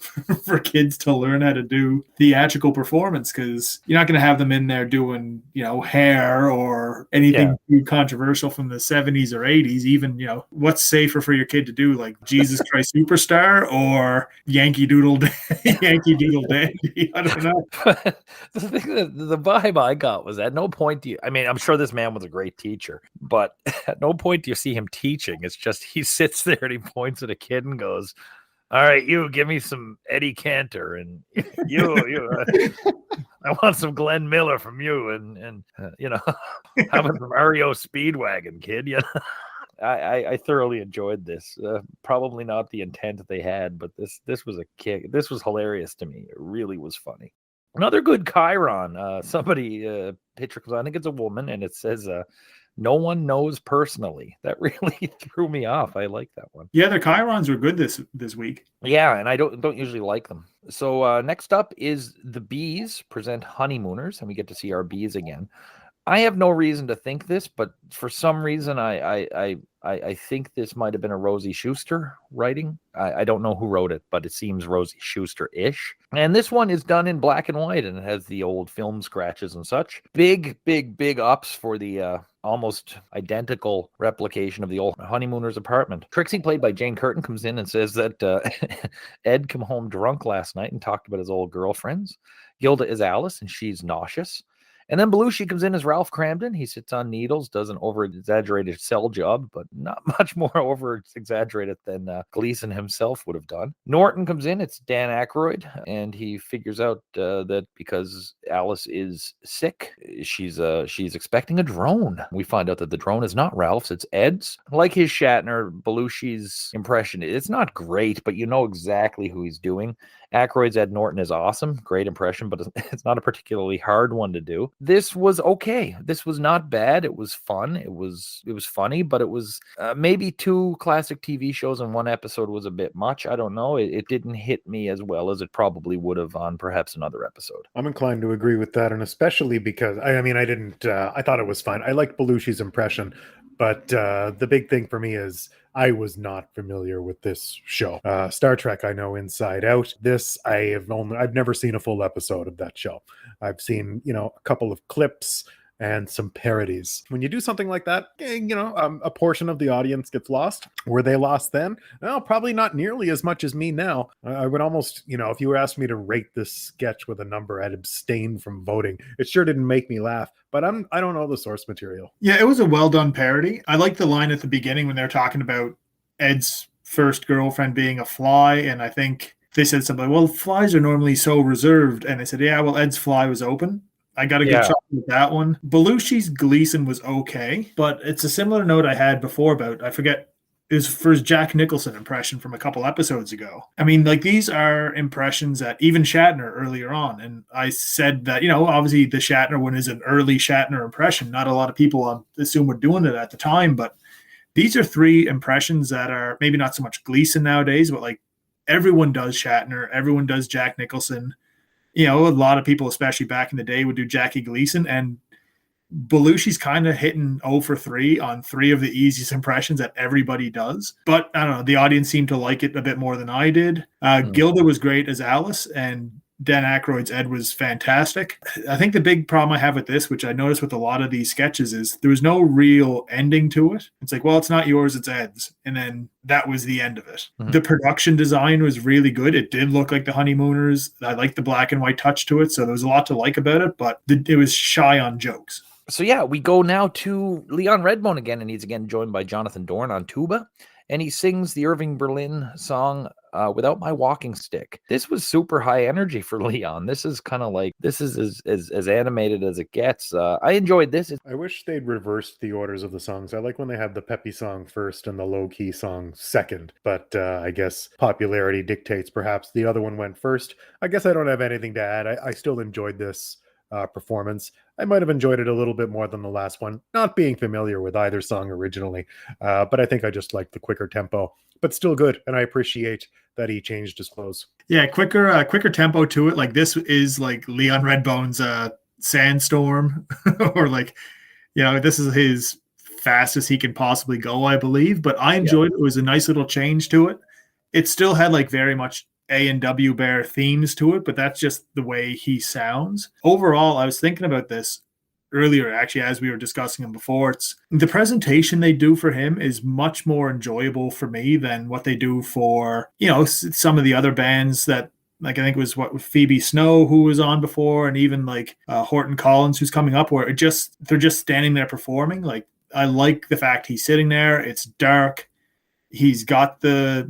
for kids to learn how to do theatrical performance, because you're not going to have them in there doing Hair or anything too controversial from the 70s or 80s. Even what's safer for your kid to do, like Jesus Christ Superstar or Yankee Doodle Dandy? I don't know. The vibe I got was, at no point do you, I'm sure this man was a great teacher, but at no point do you see him teaching. It's just he sits there and he points at a kid and goes, all right, you give me some Eddie Cantor, and I want some Glenn Miller from you, and how about some REO Speedwagon, kid? I thoroughly enjoyed this. Probably not the intent that they had, but this was a kick. This was hilarious to me. It really was funny. Another good Chiron. Somebody picture comes on. I think it's a woman, and it says, no one knows personally. That really threw me off. I like that one. Yeah, the Chirons were good this week. Yeah, and I don't usually like them. So next up is the Bees present Honeymooners, and we get to see our bees again. I have no reason to think this, but for some reason I think this might have been a Rosie Schuster writing. I don't know who wrote it, but it seems Rosie Schuster-ish. And this one is done in black and white, and it has the old film scratches and such. Big ups for the almost identical replication of the old Honeymooners apartment. Trixie, played by Jane Curtin, comes in and says that Ed came home drunk last night and talked about his old girlfriends. Gilda is Alice, and she's nauseous. And then Belushi comes in as Ralph Cramden. He sits on needles, does an over-exaggerated cell job, but not much more over-exaggerated than Gleason himself would have done. Norton comes in. It's Dan Aykroyd, and he figures out that because Alice is sick, she's expecting a drone. We find out that the drone is not Ralph's, it's Ed's. Like his Shatner, Belushi's impression, it's not great, but you know exactly who he's doing. Aykroyd's Ed Norton is awesome. Great impression, but it's not a particularly hard one to do. This was okay. This was not bad. It was fun. It was funny, but it was maybe 2 classic TV shows in one episode was a bit much. I don't know. It didn't hit me as well as it probably would have on perhaps another episode. I'm inclined to agree with that, and especially because I thought it was fine. I liked Belushi's impression, but the big thing for me is I was not familiar with this show. Star Trek, I know inside out. This, I've never seen a full episode of that show. I've seen, a couple of clips and some parodies. When you do something like that, a portion of the audience gets lost. Were they lost then? Well, probably not nearly as much as me now. I would almost, if you were asking me to rate this sketch with a number, I'd abstain from voting. It sure didn't make me laugh, but I don't know the source material. Yeah, it was a well done parody. I like the line at the beginning when they're talking about Ed's first girlfriend being a fly, and I think they said something, well, flies are normally so reserved, and they said, yeah, well, Ed's fly was open. I got a good shot with that one. Belushi's Gleason was okay, but it's a similar note I had before about, I forget is for his Jack Nicholson impression from a couple episodes ago. I mean, like, these are impressions that even Shatner earlier on, and I said that, you know, obviously the Shatner one is an early Shatner impression. Not a lot of people assume were doing it at the time, but these are three impressions that are maybe not so much Gleason nowadays, but like everyone does Shatner, everyone does Jack Nicholson. You know, a lot of people, especially back in the day, would do Jackie Gleason, and Belushi's kind of hitting 0 for 3 on 3 of the easiest impressions that everybody does. But I don't know, the audience seemed to like it a bit more than I did. Gilda was great as Alice, and Dan Aykroyd's Ed was fantastic. I think the big problem I have with this, which I noticed with a lot of these sketches, is there was no real ending to it. It's like, well, it's not yours, it's Ed's. And then that was the end of it. Mm-hmm. The production design was really good. It did look like the Honeymooners. I liked the black and white touch to it, so there was a lot to like about it, but it was shy on jokes. So yeah, we go now to Leon Redbone again, and he's again joined by Jonathan Dorn on tuba, and he sings the Irving Berlin song, Without My Walking Stick. This was super high energy for Leon. This is kind of like, this is as animated as it gets. I enjoyed this. I wish they'd reversed the orders of the songs. I like when they have the peppy song first and the low-key song second, but I guess popularity dictates perhaps the other one went first. I guess I don't have anything to add. I still enjoyed this performance. I might have enjoyed it a little bit more than the last one, not being familiar with either song originally, but I think I just like the quicker tempo, but still good, and I appreciate that he changed his clothes. Yeah, quicker tempo to it. Like, this is like Leon Redbone's Sandstorm, or like, you know, this is his fastest he can possibly go, I believe, but I enjoyed it. It was a nice little change to it. It still had like very much A&W Bear themes to it, but that's just the way he sounds. Overall, I was thinking about this earlier, actually, as we were discussing him before. It's the presentation they do for him is much more enjoyable for me than what they do for, you know, some of the other bands that, like, I think it was Phoebe Snow who was on before, and even like Horton Collins who's coming up, where they're just standing there performing. Like, I like the fact he's sitting there. It's dark. He's got the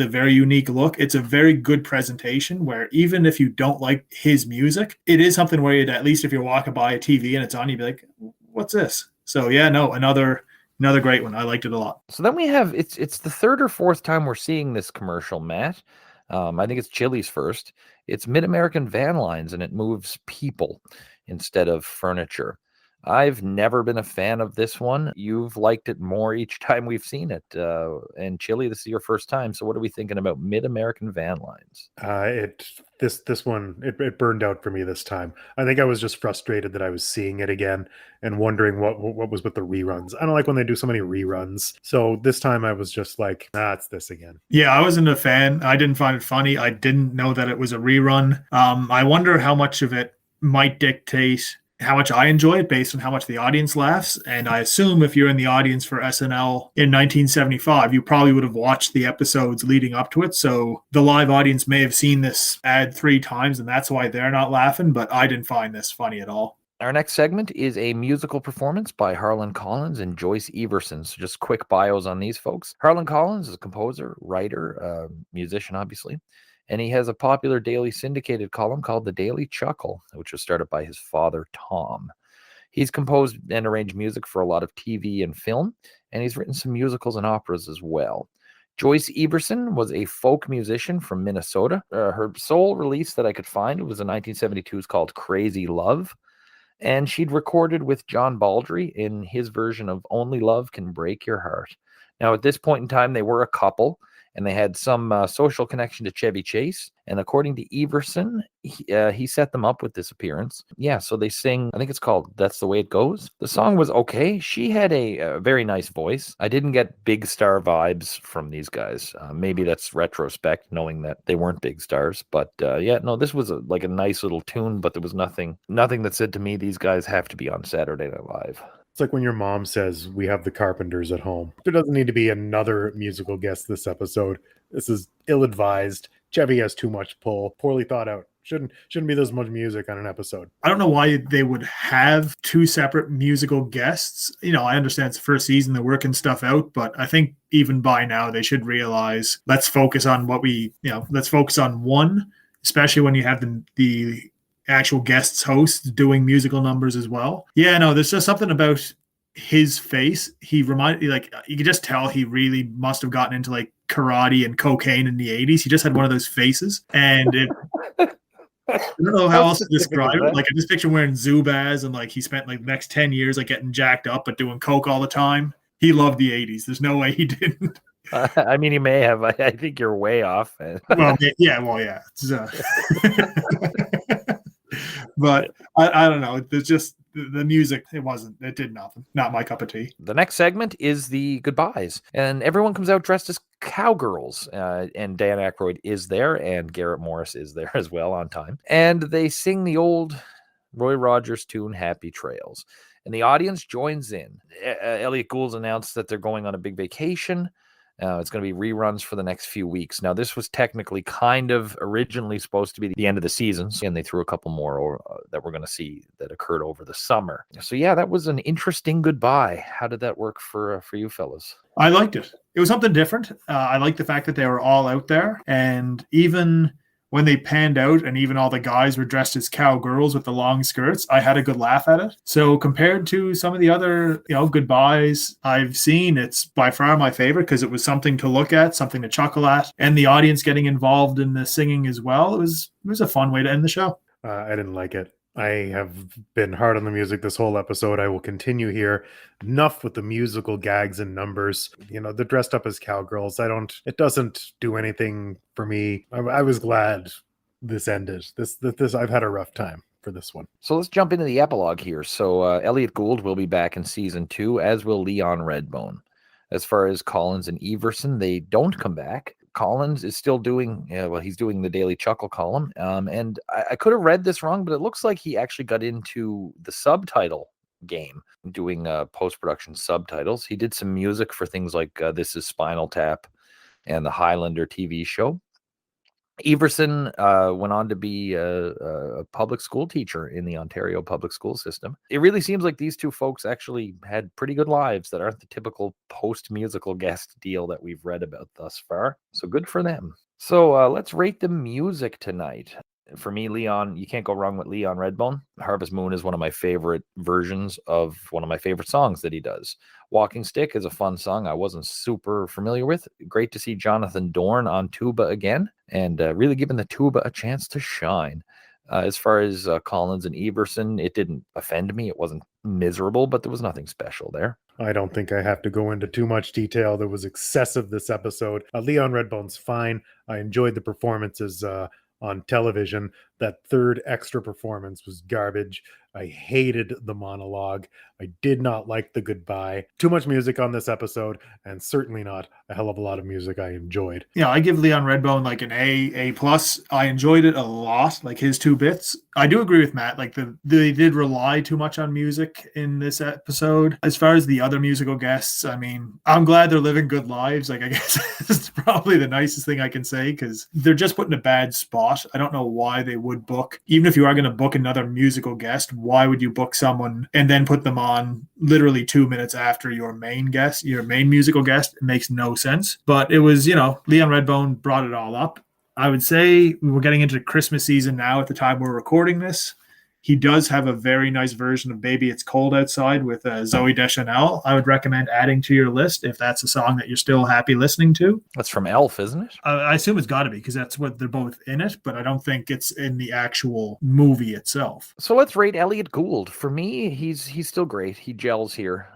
very unique look. It's a very good presentation where even if you don't like his music, it is something where you'd, at least if you're walking by a TV and it's on, you'd be like, what's this? So yeah, no, another great one. I liked it a lot. So then we have, it's the third or fourth time we're seeing this commercial, Matt. I think it's Chili's first. It's Mid-American Van Lines, and it moves people instead of furniture. I've never been a fan of this one. You've liked it more each time we've seen it. And Chili, this is your first time. So what are we thinking about Mid-American Van Lines? This one, it burned out for me this time. I think I was just frustrated that I was seeing it again and wondering what was with the reruns. I don't like when they do so many reruns. So this time I was just like, it's this again. Yeah, I wasn't a fan. I didn't find it funny. I didn't know that it was a rerun. I wonder how much of it might dictate how much I enjoy it based on how much the audience laughs. And I assume if you're in the audience for SNL in 1975, you probably would have watched the episodes leading up to it. So the live audience may have seen this ad 3 times, and that's why they're not laughing, but I didn't find this funny at all. Our next segment is a musical performance by Harlan Collins and Joyce Everson. So just quick bios on these folks. Harlan Collins is a composer, writer, musician, obviously. And he has a popular daily syndicated column called The Daily Chuckle, which was started by his father, Tom. He's composed and arranged music for a lot of TV and film, and he's written some musicals and operas as well. Joyce Everson was a folk musician from Minnesota. Her sole release that I could find was in 1972. It's called Crazy Love. And she'd recorded with John Baldry in his version of Only Love Can Break Your Heart. Now, at this point in time, they were a couple, and they had some social connection to Chevy Chase. And according to Everson, he set them up with this appearance. Yeah, so they sing, I think it's called That's the Way It Goes. The song was okay. She had a very nice voice. I didn't get big star vibes from these guys. Maybe that's retrospect, knowing that they weren't big stars. But yeah, no, this was like a nice little tune, but there was nothing that said to me, these guys have to be on Saturday Night Live. It's like when your mom says, we have the Carpenters at home. There doesn't need to be another musical guest this episode. This is ill-advised. Chevy has too much pull. Poorly thought out. Shouldn't be this much music on an episode. I don't know why they would have 2 separate musical guests. You know, I understand it's the first season, they're working stuff out, but I think even by now they should realize, let's focus on let's focus on one, especially when you have the actual guests hosts doing musical numbers as well. Yeah, no, there's just something about his face, he reminded, like, you could just tell he really must have gotten into like karate and cocaine in the 80s. He just had one of those faces. And I don't know how else to describe it. Like, I just picture wearing Zubaz, and like he spent like the next 10 years like getting jacked up but doing coke all the time. He loved the 80s. There's no way he didn't. I mean, he may have. I think you're way off. Well, yeah. But I don't know. There's just the music. It did nothing. Not my cup of tea. The next segment is the goodbyes, and everyone comes out dressed as cowgirls. And Dan Aykroyd is there, and Garrett Morris is there as well on time. And they sing the old Roy Rogers tune, "Happy Trails," and the audience joins in. Elliot Gould's announced that they're going on a big vacation. It's going to be reruns for the next few weeks. Now, this was technically kind of originally supposed to be the end of the season, and they threw a couple more that we're going to see that occurred over the summer. So, yeah, that was an interesting goodbye. How did that work for you fellas? I liked it. It was something different. I liked the fact that they were all out there, and even when they panned out and even all the guys were dressed as cowgirls with the long skirts, I had a good laugh at it. So compared to some of the other, goodbyes I've seen, it's by far my favorite because it was something to look at, something to chuckle at, and the audience getting involved in the singing as well. It was a fun way to end the show. I didn't like it. I have been hard on the music this whole episode. I will continue here. Enough with the musical gags and numbers. They're dressed up as cowgirls. It doesn't do anything for me. I was glad this ended. This I've had a rough time for this one. So let's jump into the epilogue here. So Elliot Gould will be back in season 2, as will Leon Redbone. As far as Collins and Everson, they don't come back. Collins is still doing, he's doing the Daily Chuckle column. And I could have read this wrong, but it looks like he actually got into the subtitle game, doing post-production subtitles. He did some music for things like This Is Spinal Tap and the Highlander TV show. Everson went on to be a public school teacher in the Ontario public school system. It really seems like these two folks actually had pretty good lives that aren't the typical post-musical guest deal that we've read about thus far. So good for them. So let's rate the music tonight. For me, Leon, you can't go wrong with Leon Redbone. Harvest Moon is one of my favorite versions of one of my favorite songs that he does. Walking Stick is a fun song I wasn't super familiar with. Great to see Jonathan Dorn on tuba again, and really giving the tuba a chance to shine. As far as Collins and Everson, it didn't offend me. It wasn't miserable, but there was nothing special there. I don't think I have to go into too much detail. There was excessive this episode. Leon Redbone's fine. I enjoyed the performances on television. That third extra performance was garbage. I hated the monologue. I did not like the goodbye. Too much music on this episode, and certainly not a hell of a lot of music I enjoyed. Yeah, I give Leon Redbone like an A+. I enjoyed it a lot, like his 2 bits. I do agree with Matt, like they did rely too much on music in this episode. As far as the other musical guests, I mean, I'm glad they're living good lives. Like, I guess it's probably the nicest thing I can say, because they're just put in a bad spot. I don't know why they would book, even if you are going to book another musical guest, why would you book someone and then put them on literally 2 minutes after your main guest, your main musical guest? It makes no sense. But it was, Leon Redbone brought it all up. I would say we're getting into Christmas season now at the time we're recording this. He does have a very nice version of Baby It's Cold Outside with Zooey Deschanel. I would recommend adding to your list if that's a song that you're still happy listening to. That's from Elf, isn't it? I assume it's got to be, because that's what they're both in it, but I don't think it's in the actual movie itself. So let's rate Elliot Gould. For me, he's still great. He gels here.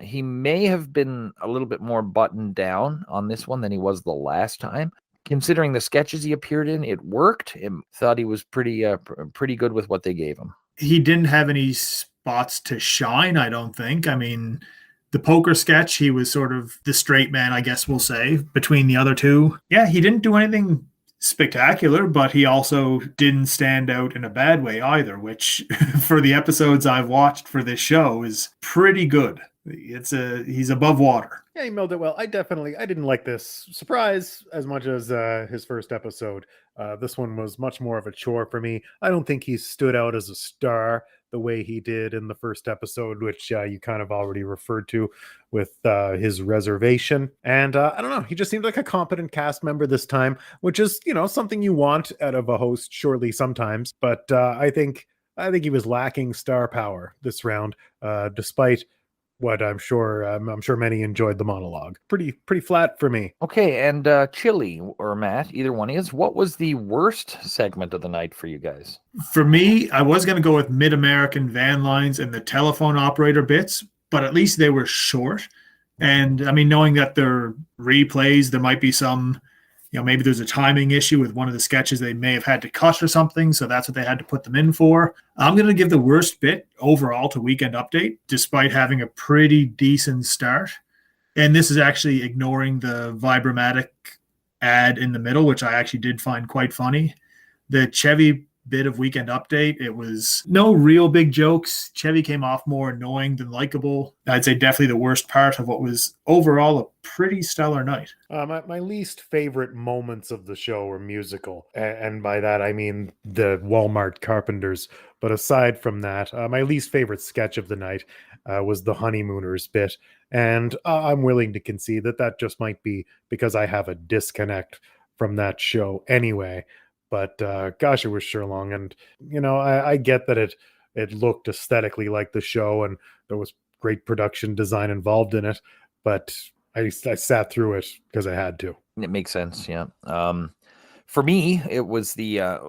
He may have been a little bit more buttoned down on this one than he was the last time. Considering the sketches he appeared in, it worked. I thought he was pretty good with what they gave him. He didn't have any spots to shine, I don't think. I mean, the poker sketch, he was sort of the straight man, I guess we'll say, between the other two. Yeah, he didn't do anything spectacular, but he also didn't stand out in a bad way either, which for the episodes I've watched for this show is pretty good. He's above water. Yeah, he milled it well. I didn't like this surprise as much as his first episode. This one was much more of a chore for me. I don't think he stood out as a star the way he did in the first episode, which you kind of already referred to with his reservation. And I don't know, he just seemed like a competent cast member this time, which is, something you want out of a host surely sometimes. But I think he was lacking star power this round, despite what I'm sure many enjoyed the monologue. Pretty flat for me. Okay, and Chili or Matt, either one is. What was the worst segment of the night for you guys? For me, I was going to go with Mid-American van lines and the telephone operator bits, but at least they were short. And I mean, knowing that they're replays, there might be some, maybe there's a timing issue with one of the sketches they may have had to cut or something. So that's what they had to put them in for. I'm going to give the worst bit overall to Weekend Update, despite having a pretty decent start. And this is actually ignoring the Vibromatic ad in the middle, which I actually did find quite funny. The Chevy bit of Weekend Update, it was no real big jokes. Chevy came off more annoying than likable. I'd say definitely the worst part of what was overall a pretty stellar night. My least favorite moments of the show were musical, and by that I mean the Walmart Carpenters. But aside from that, my least favorite sketch of the night was the Honeymooners bit, and I'm willing to concede that just might be because I have a disconnect from that show anyway. But gosh, it was sure long. And, I get that it looked aesthetically like the show and there was great production design involved in it. But I sat through it because I had to. It makes sense, yeah. For me, it was there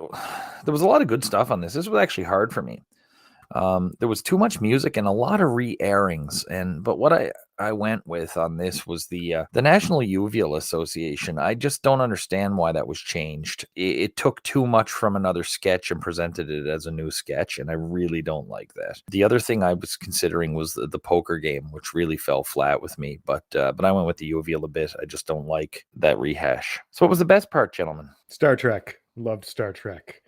was a lot of good stuff on this. This was actually hard for me. There was too much music and a lot of re-airings. But what I went with on this was the National Uvual Association. I just don't understand why that was changed. It took too much from another sketch and presented it as a new sketch, and I really don't like that. The other thing I was considering was the poker game, which really fell flat with me. But I went with the Uvual a bit. I just don't like that rehash. So what was the best part, gentlemen? Star Trek. Loved Star Trek.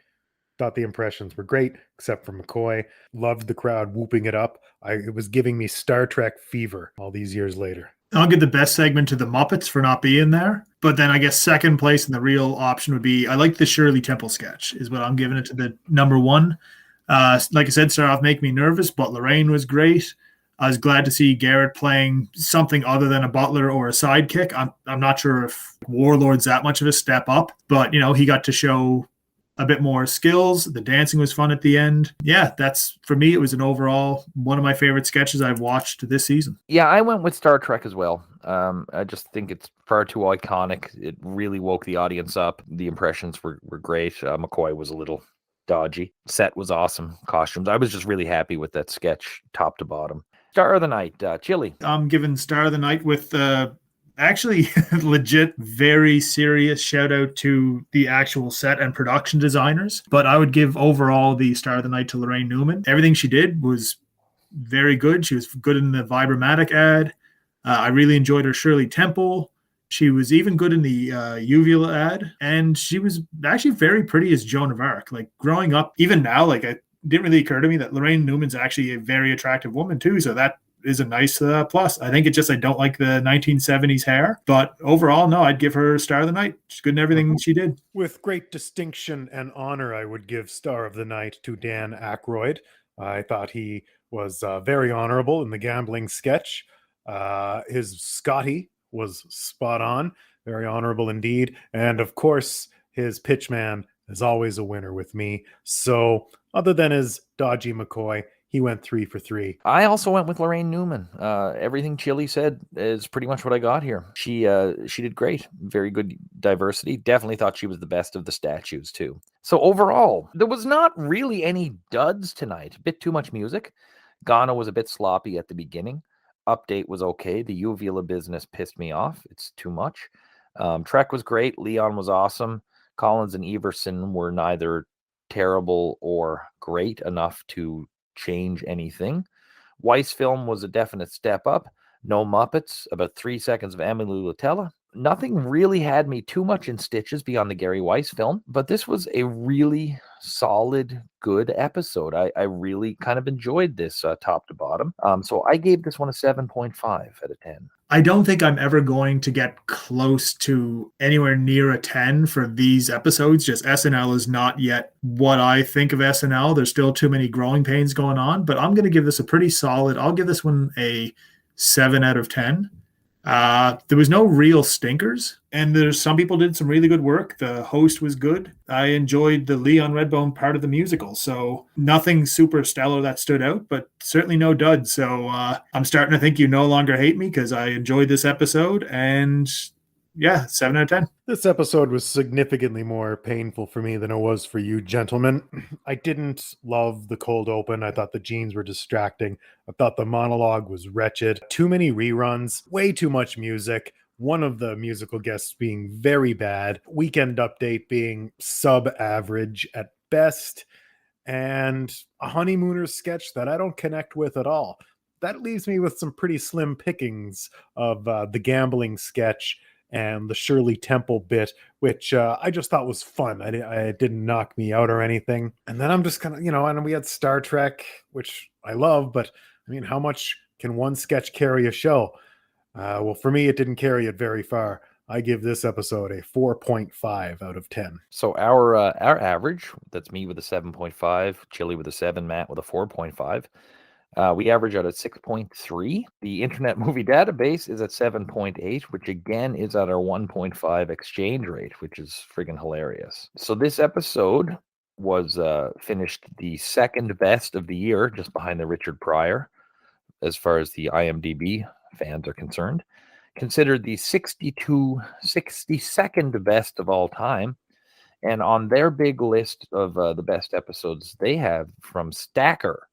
Thought the impressions were great, except for McCoy. Loved the crowd whooping it up. It was giving me Star Trek fever all these years later. I'll give the best segment to the Muppets for not being there. But then I guess second place in the real option would be, I like the Shirley Temple sketch, is what I'm giving it to the number one. Like I said, started off Make Me Nervous, but Lorraine was great. I was glad to see Garrett playing something other than a butler or a sidekick. I'm not sure if Warlord's that much of a step up, but, he got to show a bit more skills. The dancing was fun at the end. Yeah, that's, for me, it was an overall one of my favorite sketches I've watched this season. Yeah, I went with Star Trek as well. I just think it's far too iconic. It really woke the audience up. The impressions were great. McCoy was a little dodgy. Set was awesome. Costumes. I was just really happy with that sketch, top to bottom. Star of the night, Chili. I'm giving Star of the night with actually legit very serious shout out to the actual set and production designers, but I would give overall the Star of the night to Lorraine Newman. Everything she did was very good. She was good in the Vibromatic ad. I really enjoyed her Shirley Temple. She was even good in the Uvual ad, and she was actually very pretty as Joan of Arc. Like growing up, even now, like it didn't really occur to me that Lorraine Newman's actually a very attractive woman too, so that is a nice plus. I think I don't like the 1970s hair, but overall, no, I'd give her Star of the Night. She's good in everything she did. With great distinction and honor, I would give Star of the Night to Dan Aykroyd. I thought he was very honorable in the gambling sketch. His Scotty was spot on, very honorable indeed. And of course, his pitchman is always a winner with me. So other than his dodgy McCoy, he went 3 for 3. I also went with Lorraine Newman. Everything Chili said is pretty much what I got here. She did great. Very good diversity. Definitely thought she was the best of the statues too. So overall, there was not really any duds tonight. A bit too much music. Ghana was a bit sloppy at the beginning. Update was okay. The Uvual business pissed me off. It's too much. Trek was great. Leon was awesome. Collins and Everson were neither terrible or great enough to change anything. Weiss film was a definite step up. No Muppets, about 3 seconds of Emily Lutella. Nothing really had me too much in stitches beyond the Gary Weiss film, but this was a really solid, good episode. I really kind of enjoyed this top to bottom. So I gave this one a 7.5 out of 10. I don't think I'm ever going to get close to anywhere near a 10 for these episodes. Just SNL is not yet what I think of SNL. There's still too many growing pains going on, but I'm going to give this a pretty solid, I'll give this one a 7 out of 10. There was no real stinkers, And there's some people did some really good work. The host was good. I enjoyed the Leon Redbone part of the musical. So nothing super stellar that stood out, but certainly no dud. So I'm starting to think you no longer hate me because I enjoyed this episode. And yeah, 7 out of 10. This episode was significantly more painful for me than it was for you, gentlemen. I didn't love the cold open. I thought the jeans were distracting. I thought the monologue was wretched. Too many reruns, way too much music. One of the musical guests being very bad. Weekend Update being sub-average at best. And a Honeymooners sketch that I don't connect with at all. That leaves me with some pretty slim pickings of the gambling sketch and the Shirley Temple bit, which I just thought was fun. It didn't knock me out or anything. And then I'm just kind of, and we had Star Trek, which I love, but I mean, how much can one sketch carry a show? Well, for me, it didn't carry it very far. I give this episode a 4.5 out of 10. So our average, that's me with a 7.5, Chili with a 7, Matt with a 4.5. We average out at 6.3. The Internet Movie Database is at 7.8, which again is at our 1.5 exchange rate, which is friggin' hilarious. So this episode was finished the second best of the year, just behind the Richard Pryor, as far as the IMDb fans are concerned. Considered the 62nd best of all time. And on their big list of the best episodes they have from Stacker,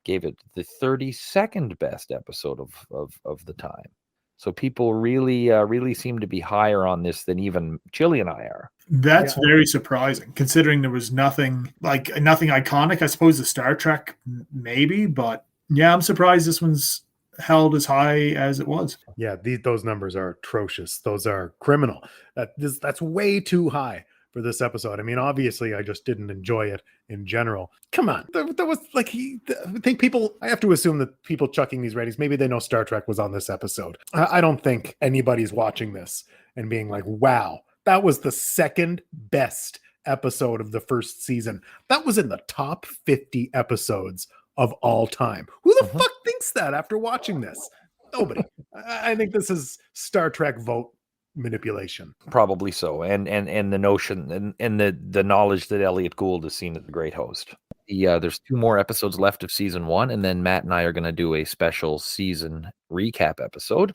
gave it the 32nd best episode of the time. So people really seem to be higher on this than even Chili and I are. That's very surprising, considering there was nothing iconic. I suppose the Star Trek maybe, but yeah, I'm surprised this one's held as high as it was. Yeah, those numbers are atrocious. Those are criminal. That's way too high for this episode. I mean, obviously, I just didn't enjoy it in general. Come on, there was like I think people. I have to assume that people chucking these ratings, maybe they know Star Trek was on this episode. I don't think anybody's watching this and being like, "Wow, that was the second best episode of the first season. That was in the top 50 episodes of all time." Who the fuck thinks that after watching this? Nobody. I think this is Star Trek vote manipulation. Probably so. And the notion and the knowledge that Elliot Gould is seen as a great host. There's 2 more episodes left of season 1, and then Matt and I are going to do a special season recap episode.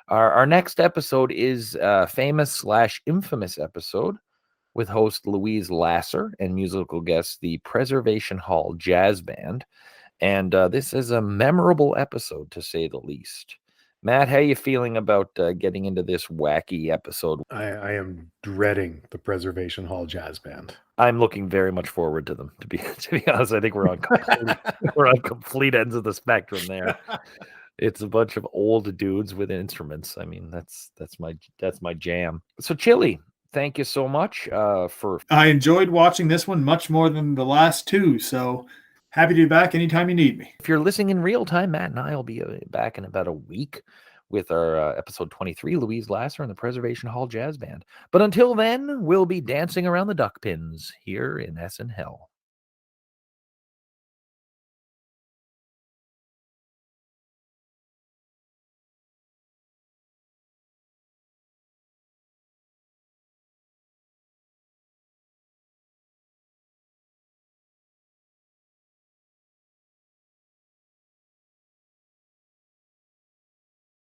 Our next episode is a famous/infamous episode with host Louise Lasser and musical guest the Preservation Hall Jazz Band. And this is a memorable episode, to say the least. Matt, how are you feeling about getting into this wacky episode? I am dreading the Preservation Hall Jazz Band. I'm looking very much forward to them. To be honest, I think we're on complete ends of the spectrum there. It's a bunch of old dudes with instruments. I mean, that's my jam. So, Chili, thank you so much for. I enjoyed watching this one much more than the last 2. So. Happy to be back anytime you need me. If you're listening in real time, Matt and I will be back in about a week with our episode 23, Louise Lasser and the Preservation Hall Jazz Band. But until then, we'll be dancing around the duck pins here in SNHell.